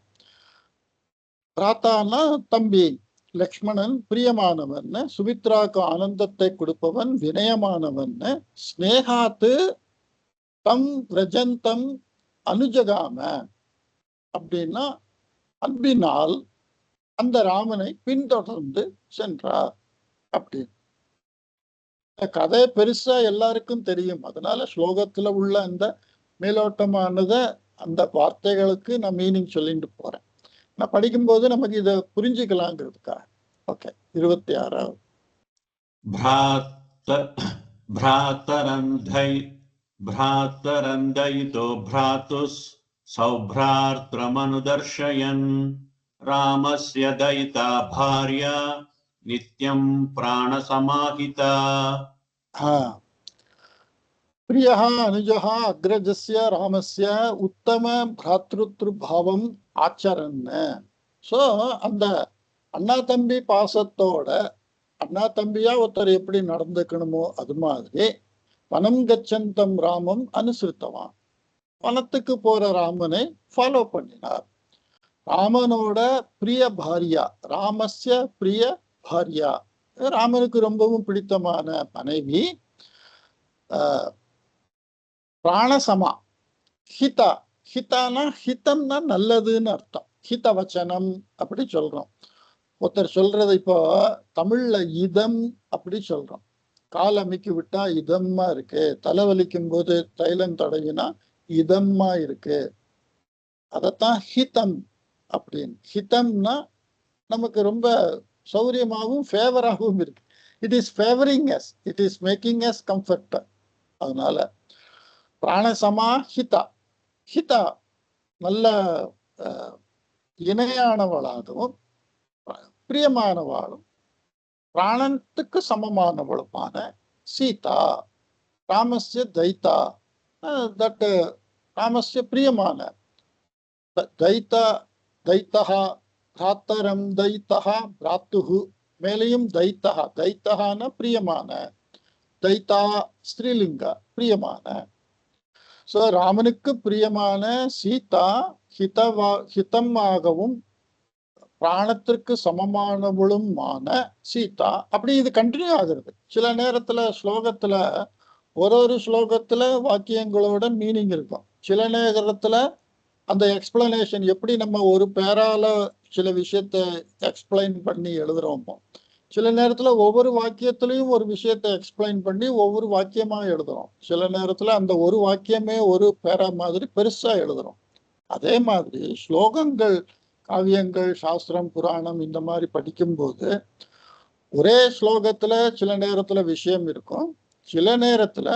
பிராத்தான்னா தம்பி, லக்ஷ்மணன் பிரியமானவன், சுமித்ராக்கு ஆனந்தத்தை கொடுப்பவன், வினயமானவன். ஸ்னேகாத்து தம் ரஜந்தம் அனுஜகாம அப்படின்னா அன்பினால் அந்த ராமனை பின்தொடர்ந்து சென்றார் அப்படின்னு. கதை பெருசா எல்லாருக்கும் தெரியும், அதனால ஸ்லோகத்துல உள்ள அந்த மேலோட்டமானத அந்த வார்த்தைகளுக்கு நான் மீனிங் சொல்லிட்டு போறேன். நான் படிக்கும்போது நமக்கு இதை புரிஞ்சுக்கலாங்கிறதுக்காக. ஓகே, 26. भ्रातरन्धयितो भ्रातुः सौभ्रार्त्रमनुदर्शयन् रामस्य दयिता भार्या नित्यं प्राणसमाहिता. प्रियः अनुजः अग्रजस्य रामस्य उत्तम भ्रातृत्वभावம் ஆச்சரன். ஸோ அந்த அண்ணா தம்பி பாசத்தோட அண்ணா தம்பியா ஒருத்தர் எப்படி நடந்துக்கணுமோ அது மாதிரி வனம் கச்சந்தம் ராமம் அனுசரித்தவான், வனத்துக்கு போற ராமனை ஃபாலோ பண்ணினார். ராமனோட பிரிய பாரியா, ராமஸ்ய பிரிய பாரியா, ராமனுக்கு ரொம்பவும் பிடித்தமான மனைவி பிராணசமா ஹிதா. ஹிதானா ஹிதம்னா நல்லதுன்னு அர்த்தம், ஹித வச்சனம் அப்படி சொல்றோம். ஒருத்தர் சொல்றது இப்போ தமிழ்ல இதம் அப்படி சொல்றோம். கால் அமைக்கி விட்டா இதமா இருக்கு, தலைவலிக்கும் போது தைலம் தடவினா இதமா இருக்கு, அதத்தான் ஹிதம் அப்படின்னு. ஹிதம்னா நமக்கு ரொம்ப சௌரியமாகவும் ஃபேவராகவும் இருக்கு. It is favouring us, it is making us comfort. அதனால பிராணசமா ஹிதா, ஹிதா நல்ல இணையானவளாகவும் பிரியமானவாளும் பிராணத்துக்கு சமமானவளுமான சீதா, ராமஸ்ய தைத்தா, தட் ராமஸ்ய பிரியமான தைத்தா, தைத்தஹா பிராத்தரம் தைத்தஹா பிராத்துஹு, மேலையும் தைத்தஹா, தைத்தஹான பிரியமான, தைத்தா ஸ்ரீலிங்க பிரியமான. ஸோ ராமனுக்கு பிரியமான சீதா ஹிதமாகவும் பிராணத்திற்கு சமமானவளுமான சீதா. அப்படி இது கண்டினியூ ஆகுறது. சில நேரத்துல ஸ்லோகத்துல ஒரு ஸ்லோகத்துல வாக்கியங்களோட மீனிங் இருக்கும், சில நேரத்துல அந்த எக்ஸ்பிளனேஷன் எப்படி நம்ம ஒரு பேரால சில விஷயத்த எக்ஸ்பிளைன் பண்ணி எழுதுறோமோ, சில நேரத்துல ஒவ்வொரு வாக்கியத்திலையும் ஒரு விஷயத்தை எக்ஸ்பிளைன் பண்ணி ஒவ்வொரு வாக்கியமா எழுதுறோம். சில நேரத்துல அந்த ஒரு வாக்கியமே ஒரு பேரா மாதிரி பெருசா எழுதுறோம். அதே மாதிரி ஸ்லோகங்கள், காவியங்கள், சாஸ்திரம், புராணம் இந்த மாதிரி படிக்கும்போது ஒரே ஸ்லோகத்துல சில நேரத்துல விஷயம் இருக்கும், சில நேரத்துல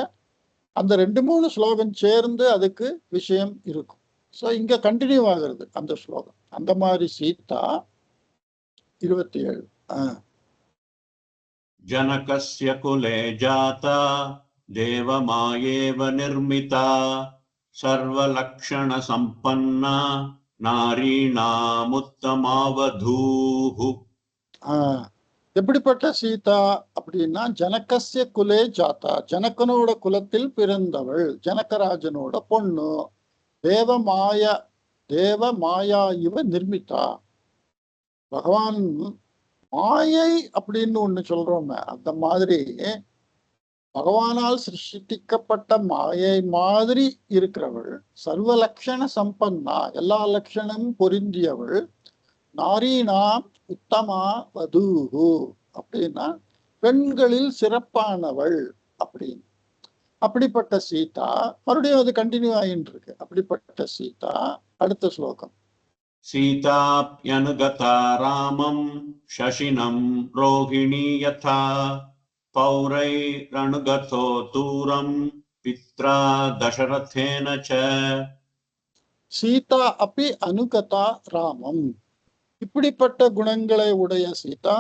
அந்த 2-3 ஸ்லோகம் சேர்ந்து அதுக்கு விஷயம் இருக்கும். ஸோ இங்க கண்டினியூ ஆகுறது அந்த ஸ்லோகம். அந்த மாதிரி சீதா 27. जनकस्य कुले जाता देवमायेव निर्मिता सर्वलक्षणसम्पन्ना नारीणामुत्तमावधूः. எப்படிப்பட்ட சீதா அப்படின்னா, ஜனகஸ்ய குலே ஜாத்தா, ஜனகனோட குலத்தில் பிறந்தவள், ஜனகராஜனோட பொண்ணு. தேவ மாயா இவ நிர்மிதா. பகவான் மாயை அப்படின்னு ஒண்ணு சொல்றோமே, அந்த மாதிரி பகவானால் சிருஷ்டிக்கப்பட்ட மாயை மாதிரி இருக்கிறவள், சர்வ லட்சண சம்பன்னா, எல்லா லட்சணமும் பொருந்தியவள். நாரீணாம் உத்தமா வதூஹு அப்படின்னா பெண்களில் சிறப்பானவள் அப்படின்னு. அப்படிப்பட்ட சீதா, மறுபடியும் அது கண்டினியூ ஆகிட்டு இருக்கு. அப்படிப்பட்ட சீதா. அடுத்த ஸ்லோகம். सीताप्यनुगता रामं शशिनं रोहिणी यथा पौरैरनुगतो दूरं पित्रा दशरथेन च. சீதா அப்பி அனுகதா ராமம். இப்படிப்பட்ட குணங்களை உடைய சீதா,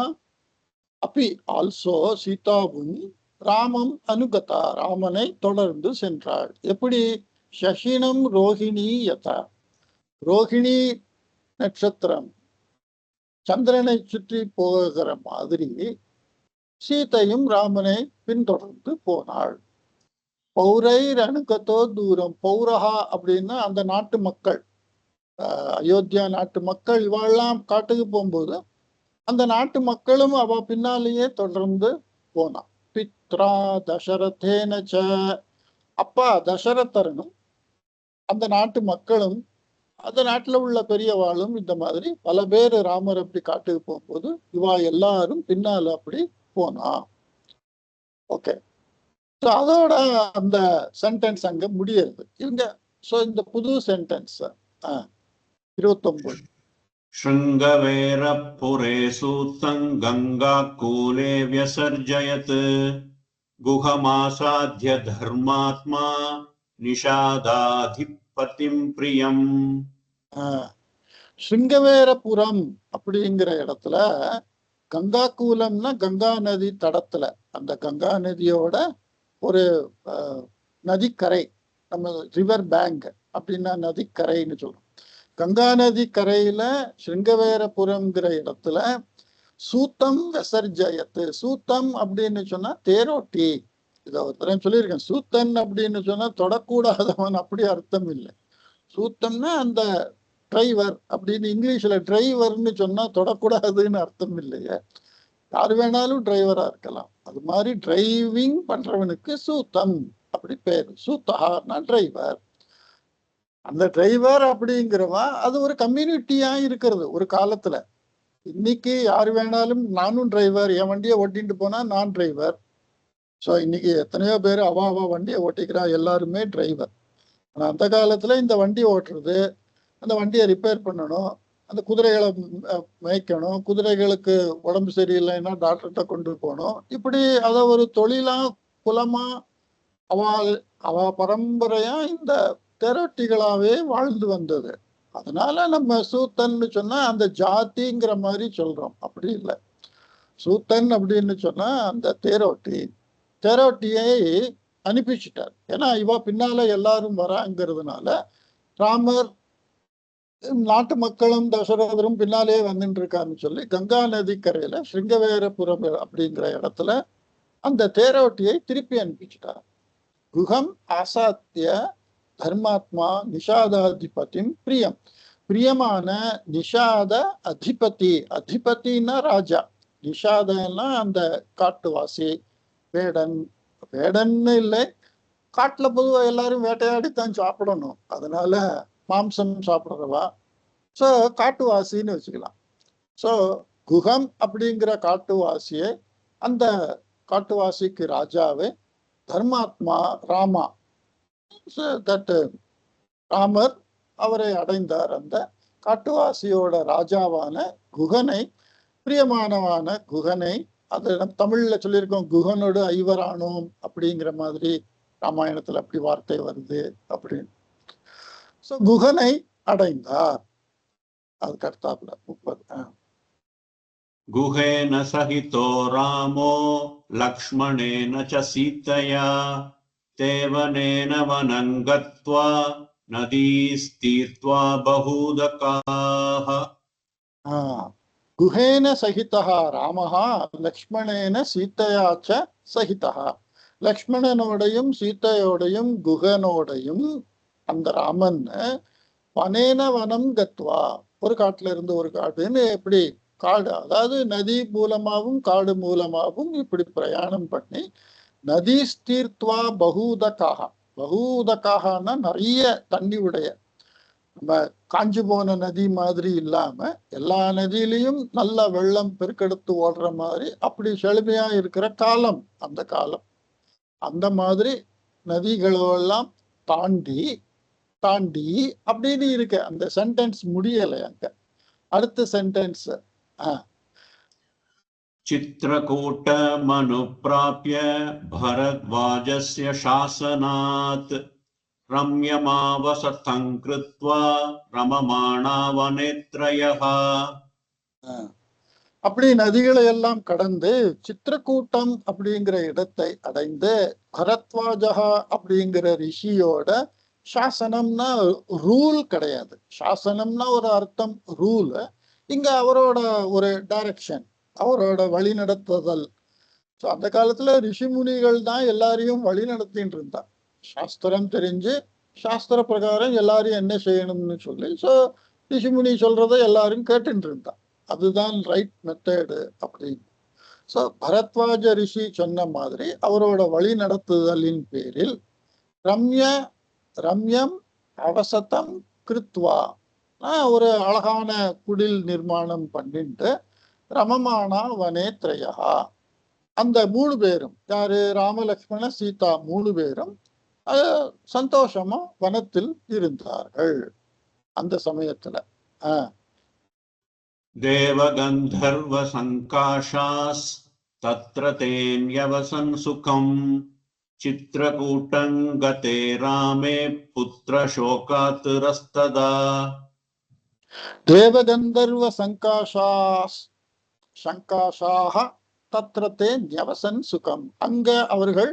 அப்பி ஆல்சோ சீதாவும், ராமம் அனுகதா ராமனை தொடர்ந்து சென்றாள். எப்படி? சசினம் ரோஹிணி யதா, ரோஹிணி நட்சத்திரம் சந்திரனை சுற்றி போகிற மாதிரி சீதையும் ராமனை பின்தொடர்ந்து போனாள். பௌரைர் அணுகத்தோ தூரம். பௌரஹா அப்படின்னா அந்த நாட்டு மக்கள், அயோத்தியா நாட்டு மக்கள். இவாள்லாம் காட்டுக்கு போகும்போது அந்த நாட்டு மக்களும் அவ பின்னாலேயே தொடர்ந்து போனான். பித்ரா தசரதேனச்ச, அப்பா தசரதரனும் அந்த நாட்டு மக்களும் அந்த நாட்டுல உள்ள பெரியவாளும் இந்த மாதிரி பல பேர் ராமர் அப்படி காட்டுக்கு போகும்போது இவா எல்லாரும் பின்னால அப்படி போனா. ஓகே, அதோட அந்த சென்டென்ஸ் அங்க முடியறது இவங்க. சோ இந்த புது சென்டென்ஸ் 29. शृङ्गवेरपुरे सूतं गङ्गाकूले व्यसर्जयत् गुहमासाद्य धर्मात्मा निषादाधिपतिं प्रियम्. ஸ்ருங்கவேரபுரம் அப்படிங்கிற இடத்துல, கங்கா கூலம்னா கங்கா நதி தடத்துல, அந்த கங்கா நதியோட ஒரு நதிக்கரை, நம்ம ரிவர் பேங்க் அப்படின்னா நதிக்கரைன்னு சொல்றோம். கங்கா நதி கரையில ஸ்ருங்கவேரபுரம்ங்கிற இடத்துல சூத்தம் விசர்ஜயத்து. சூத்தம் அப்படின்னு சொன்னா தேரோட்டி. இதை ஒருத்தரையும் சொல்லியிருக்கேன். சூத்தன் அப்படின்னு சொன்னா தொடக்கூடாதவன், அப்படி அர்த்தம் இல்லை. சூத்தம்னா அந்த டிரைவர் அப்படின்னு. இங்கிலீஷ்ல டிரைவர்னு சொன்னா தொடக்கூடாதுன்னு அர்த்தம் இல்லையே, யாரு வேணாலும் டிரைவரா இருக்கலாம். அது மாதிரி டிரைவிங் பண்றவனுக்கு சூத்தம் அப்படி பேரு. சூத்தஹார்னா டிரைவர். அந்த டிரைவர் அப்படிங்கிறவா அது ஒரு கம்யூனிட்டியா இருக்கிறது ஒரு காலத்துல. இன்னைக்கு யாரு வேணாலும் நானும் டிரைவர், என் வண்டியை ஓட்டிட்டு போனா நான் டிரைவர். ஸோ இன்னைக்கு எத்தனையோ பேர் அவா வண்டியை ஓட்டிக்கிறா, எல்லாருமே டிரைவர். ஆனா அந்த காலத்துல இந்த வண்டி ஓட்டுறது, அந்த வண்டியை ரிப்பேர் பண்ணணும், அந்த குதிரைகளை மேய்க்கணும், குதிரைகளுக்கு உடம்பு சரியில்லைன்னா டாக்டர்கிட்ட கொண்டு போகணும். இப்படி அதை ஒரு தொழிலா குலமா அவ பரம்பரையா இந்த தெரோட்டிகளாவே வாழ்ந்து வந்தது. அதனால நம்ம சூத்தன்னு சொன்னா அந்த ஜாதிங்கிற மாதிரி சொல்றோம், அப்படி இல்லை. சூத்தன் அப்படின்னு சொன்னா அந்த தேரோட்டியை அனுப்பிச்சிட்டார். ஏன்னா இவ பின்னால எல்லாரும் வராங்கிறதுனால ராமர் நாட்டு மக்களும் தசரதரும் பின்னாலே வந்துட்டு இருக்கான்னு சொல்லி கங்கா நதி கரையில ஸ்ருங்கவேரபுரம் அப்படிங்கிற இடத்துல அந்த தேரோட்டியை திருப்பி அனுப்பிச்சிட்டார். குஹம் ஆசாத்திய தர்மாத்மா நிஷாதாதிபதிம் பிரியம். பிரியமான நிஷாத அதிபதி. அதிபதினா ராஜா, நிஷாதன்னா அந்த காட்டுவாசி, வேடன். வேடன்னு இல்லை, காட்டுல பொதுவாக எல்லாரும் வேட்டையாடித்தான் சாப்பிடணும், அதனால மாம்சம் சாப்பிட்றவா. ஸோ காட்டுவாசின்னு வச்சுக்கலாம். ஸோ குஹன் அப்படிங்கிற காட்டுவாசியை, அந்த காட்டுவாசிக்கு ராஜாவே தர்மாத்மா ராமா, தட் ராமர் அவரை அடைந்தார். அந்த காட்டுவாசியோட ராஜாவான குஹனை, பிரியமானவான குஹனை, அது தமிழ்ல சொல்லியிருக்கோம் குஹனோடு ஐவரானோம் அப்படிங்கிற மாதிரி, ராமாயணத்துல அப்படி வார்த்தை வருது அப்படின்னு. ஸோ குஹனை அடைந்தார். அதுக்கு அடுத்தாப்புல 30. गुहेन सहितो रामो लक्ष्मणेन च सीतया तेवनेन वनं गत्वा नदीस्तीर्त्वा बहूदकाः. குஹேன சகிதः ராமः லக்ஷ்மணேன சீதையா ச சகிதः. லக்ஷ்மணனோடையும் சீதையோடையும் குஹனோடையும் அந்த ராமன் வனேன வனம் கத்வா, ஒரு காட்டுல இருந்து ஒரு காட்டுன்னு, எப்படி காடு, அதாவது நதி மூலமாகவும் காடு மூலமாகவும் இப்படி பிரயாணம் பண்ணி நதி தீர்த்வா பகூதக்காக. பகூதக்காகனா நிறைய தண்ணி உடைய, நம்ம காஞ்சி போன நதி மாதிரி இல்லாம எல்லா நதியிலையும் நல்ல வெள்ளம் பெருக்கெடுத்து ஓடுற மாதிரி அப்படி செழுமையா இருக்கிற காலம் அந்த காலம். அந்த மாதிரி நதிகளெல்லாம் தாண்டி தாண்டி அப்படின்னு இருக்கு. அந்த சென்டென்ஸ் முடியலை அங்க. அடுத்த சென்டென்ஸ் चित्रकूटमनुप्राप्य भरद्वाजस्य शासनात् रम्यमावसतं कृत्वा रममाणा वनेत्रयः. அப்படி நதிகளை எல்லாம் கடந்து சித்திரக்கூட்டம் அப்படிங்கிற இடத்தை அடைந்து பரத்வாஜகா அப்படிங்கிற ரிஷியோட, சாசனம்னா ரூல் கிடையாது, சாசனம்னா ஒரு அர்த்தம் ரூல், இங்க அவரோட ஒரு டைரக்ஷன், அவரோட வழி நடத்துதல். ஸோ அந்த காலத்துல ரிஷிமுனிகள் தான் எல்லாரையும் வழி நடத்தின்னு இருந்தா. சாஸ்திரம் தெரிஞ்சு சாஸ்திர பிரகாரம் எல்லாரையும் என்ன செய்யணும்னு சொல்லி, ஸோ ரிஷிமுனி சொல்றதை எல்லாரும் கேட்டுட்டு இருந்தா. அதுதான் ரைட் மெத்தேடு அப்படின்னு. ஸோ பரத்வாஜ ரிஷி சொன்ன மாதிரி அவரோட வழி நடத்துதலின் பேரில் ரம்யம் அவசதம் கிருத்வா, ஒரு அழகான குடில் நிர்மாணம் பண்ணிட்டு ரமமானா வனேத்ரயா, அந்த 3 பேரும், யாரு, ராமலக்ஷ்மண சீதா 3 பேரும் சந்தோஷமா வனத்தில் இருந்தார்கள் அந்த சமயத்துல. देवगन्धर्व सङ्काशास् तत्र तेऽन्यवसन् सुखम् चित्रकूटं गते रामे पुत्रशोकात् रस्तदा. தேவகந்தர்வ சங்காஷாக தத்ரத்தே ஞவசன் சுகம், அங்க அவர்கள்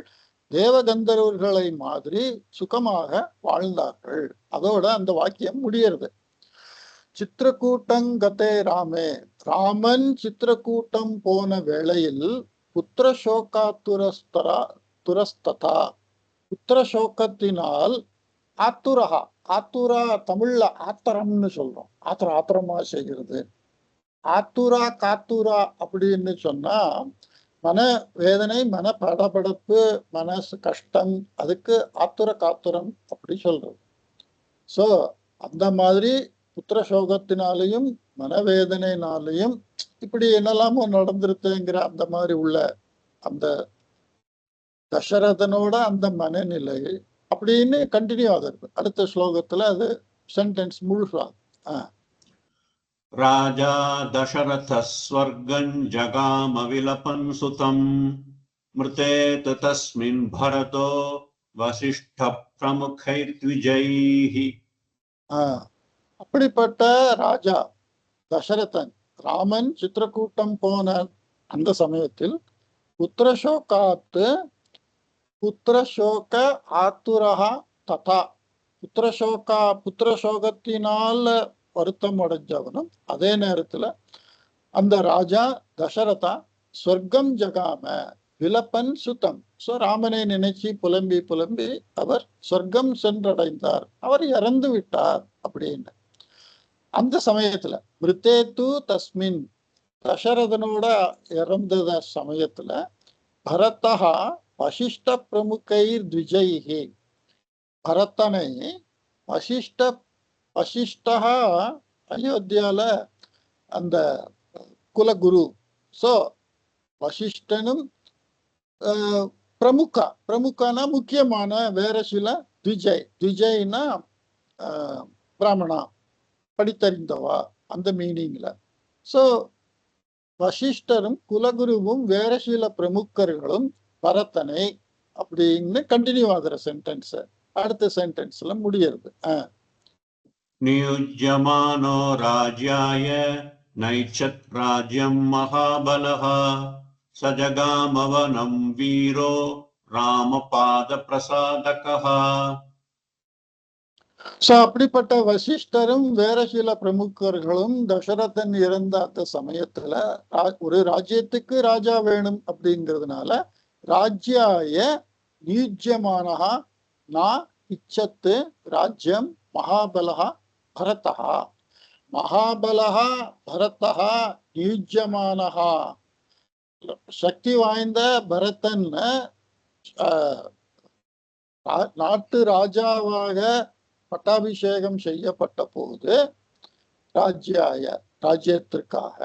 தேவகந்தர்வர்களை மாதிரி சுகமாக வாழ்ந்தார்கள். அதோட அந்த வாக்கியம் முடியறது. சித்திரக்கூட்டங்கதே ராமே, ராமன் சித்திரக்கூட்டம் போன வேளையில் புத்திரசோகா துரஸ்ததா, புத்திரசோகத்தினால் ஆத்துரகா, ஆத்துரா தமிழ்ல ஆத்திரம்னு சொல்றோம், ஆத்திரமா செய்கிறது. ஆத்துரா காத்துரா அப்படின்னு சொன்னா மன வேதனை, மன படபடப்பு, மனசு கஷ்டம், அதுக்கு ஆத்துர காத்துரம் அப்படி சொல்றது. ஸோ அந்த மாதிரி புத்திர சோகத்தினாலையும் மனவேதனைனாலையும் இப்படி என்னெல்லாமோ நடந்துருக்குங்கிற அந்த மாதிரி உள்ள அந்த தசரதனோட அந்த மனநிலை அப்படின்னு கண்டினியூ ஆகுது. அடுத்த ஸ்லோகத்துல அது சென்டென்ஸ் முழுசா. राजा दशरथः स्वर्गं जगाम विलपन् सुतम् मृतेत तस्मिन् भरतो वसिष्ठ प्रमुखैर्द्विजैः. அப்படிப்பட்ட ராஜா தசரதன், ராமன் சித்திரக்கூட்டம் போன அந்த சமயத்தில் புத்திரசோக ஆத்துரகா ததா, புத்திரசோகத்தினால வருத்தம் அடைஞ்சவனும், அதே நேரத்துல அந்த ராஜா தசரதா சொர்க்கம் ஜகாம விலப்பன் சுத்தம், ஸோ ராமனை நினைச்சு புலம்பி புலம்பி அவர் சொர்க்கம் சென்றடைந்தார், அவர் இறந்து விட்டார் அப்படின்னு. அந்த சமயத்துல மிருத்தேத்து தஸ்மின், தசரதனோட இறந்த சமயத்துல பரதா வசிஷ்ட பிரமுகைர் த்விஜைஹி, பரதனை வசிஷ்டா அயோத்தியால அந்த குலகுரு. சோ வசிஷ்டனும் பிரமுகனா முக்கியமான வேற சில த்விஜய்னா பிராமணா, படித்தறிந்தவா அந்த மீனிங்ல. சோ வசிஷ்டரும் குலகுருவும் வேற சில பிரமுகர்களும் பரதனை அப்படின்னு கண்டினியூ ஆகுற சென்டென்ஸ் அடுத்த சென்டென்ஸ்ல முடியறது. நியுஜ்யமானோ ராஜ்யாய நைச்சத் ராஜ்யம் மகாபலஹ சஜகாமவனம் வீரோ ராமபாத பிரசாதகஹ. சோ அப்படிப்பட்ட வசிஷ்டரும் வேற சில பிரமுகர்களும் தசரதன் இறந்த அந்த சமயத்துல ஒரு ராஜ்யத்துக்கு ராஜா வேணும் அப்படிங்கிறதுனால ராஜ்யாய நியுஜ்யமானஹா நா இச்சத்து ராஜ்யம் மகாபலஹா பரதஹா. மகாபலஹா பரதஹா நியுஜ்யமானஹா. சக்தி வாய்ந்த பரதன் நாட்டு ராஜாவாக பட்டாபிஷேகம் செய்யப்பட்ட போது ராஜ்யத்திற்காக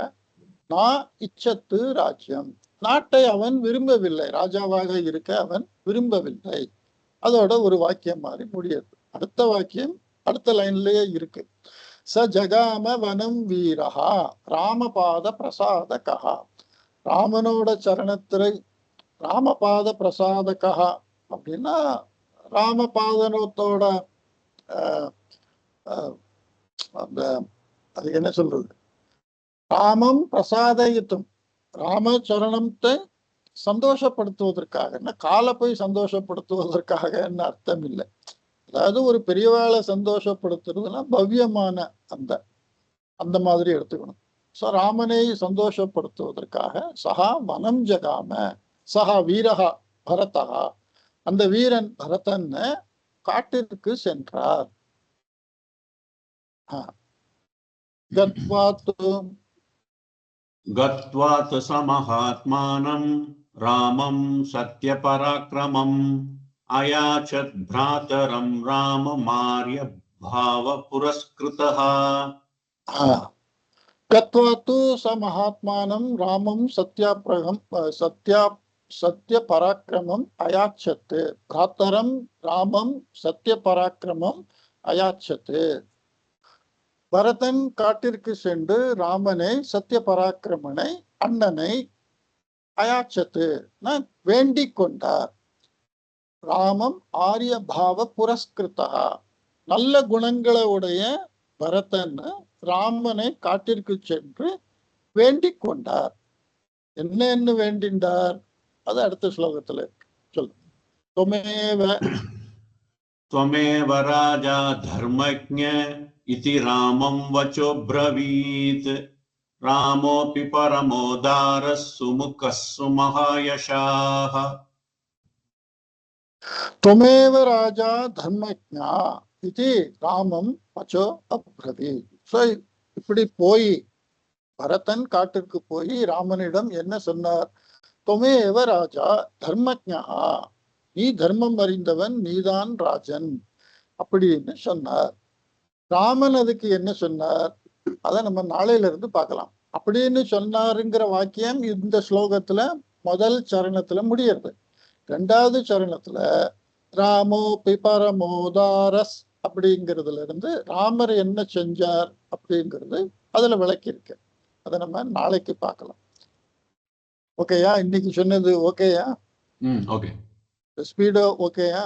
நான் இச்சத்து ராஜ்யம், நாட்டை அவன் விரும்பவில்லை, ராஜாவாக இருக்க அவன் விரும்பவில்லை. அதோட ஒரு வாக்கியம் மாதிரி முடியாது. அடுத்த வாக்கியம் அடுத்த லைன்லயே இருக்கு. ச ஜகாம வனம் வீரஹா ராமபாத பிரசாதகா. ராமனோட சரணத்திரை ராமபாத பிரசாதகா அப்படின்னா ராமபாதனத்தோட அந்த அது என்ன சொல்றது, ராமம் பிரசாதயித்தும், ராமச்சரணத்தை சந்தோஷப்படுத்துவதற்காக, காலை போய் சந்தோஷப்படுத்துவதற்காக என்ன அர்த்தம் இல்லை. அதாவது ஒரு பெரியவாளை சந்தோஷப்படுத்துறதுன்னா பவ்யமான அந்த மாதிரி எடுத்துக்கணும். சோ ராமனை சந்தோஷப்படுத்துவதற்காக சகா வனம் ஜகாம சகா வீரகா பரதகா, அந்த வீரன் பரதன் காட்டிற்கு சென்றார். கத்வாத் சமஹாத்மானம் ராமம் சத்ய பராக்கிரமம் அயாச்சத் பிராதரம் ராம மார்ய பாவ புரஸ்கிருதஹ. கத்வாத்து சமஹாத்மானம் ராமம் சத்ய பராக்கிரமம் அயாச்சத்து. பிராத்தரம் ராமம் சத்ய பராக்கிரமம் அயாச்சத்து. பரதன் காட்டிற்கு சென்று ராமனை சத்ய பராக்கிரமனை அண்ணனை அயாச்சத்து வேண்டிக் கொண்டார். ராமம் ஆரிய பாவ புரஸ்கிருதா. நல்ல குணங்களை உடைய பரதன் ராமனை காட்டிற்கு சென்று வேண்டிக் கொண்டார். என்ன வேண்டின்றார் அது அடுத்த ஸ்லோகத்துல சொல்லு. त्वमेव राजा धर्मज्ञ इति रामं वचो ब्रवीत् रामोऽपि परमोदारः सुमुखः सुमहायशाः. त्वमेव राजा धर्मज्ञा इति ராமம் வச்சோ அப்ரவீத். ஸோ இப்படி போய் பரதன் காட்டிற்கு போய் ராமனிடம் என்ன சொன்னார்? त्वमेव ராஜா தர்மஜ்ஞா, நீ தர்மம் அறிந்தவன், நீதான் ராஜன் அப்படின்னு சொன்னார். ராமன் அதுக்கு என்ன சொன்னார் அதை நம்ம நாளையில இருந்து பார்க்கலாம். அப்படின்னு சொன்னாருங்கிற வாக்கியம் இந்த ஸ்லோகத்துல முதல் சரணத்துல முடியறது. ரெண்டாவது சரணத்துல ராமோ பிபரமோதாரஸ் அப்படிங்கிறதுல இருந்து ராமர் என்ன செஞ்சார் அப்படிங்கிறது அதுல விளக்கி இருக்கு. அதை நம்ம நாளைக்கு பார்க்கலாம். ஓகேயா? இன்னைக்கு சொன்னது ஓகேயா? ஓகே. ஸ்பீடோ ஓகேயா?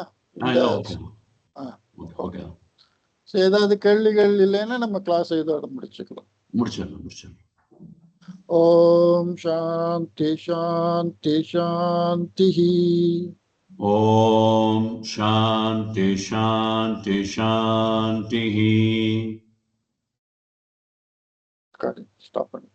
ஓகே. ஏதாவது கேள்விகள் இல்லைன்னா நம்ம கிளாஸ் இதோட முடிச்சுக்கலாம். ஓம் சாந்தி சாந்தி சாந்தி. ஓம் சாந்தி சாந்தி சாந்தி. ஸ்டாப் பண்ணு.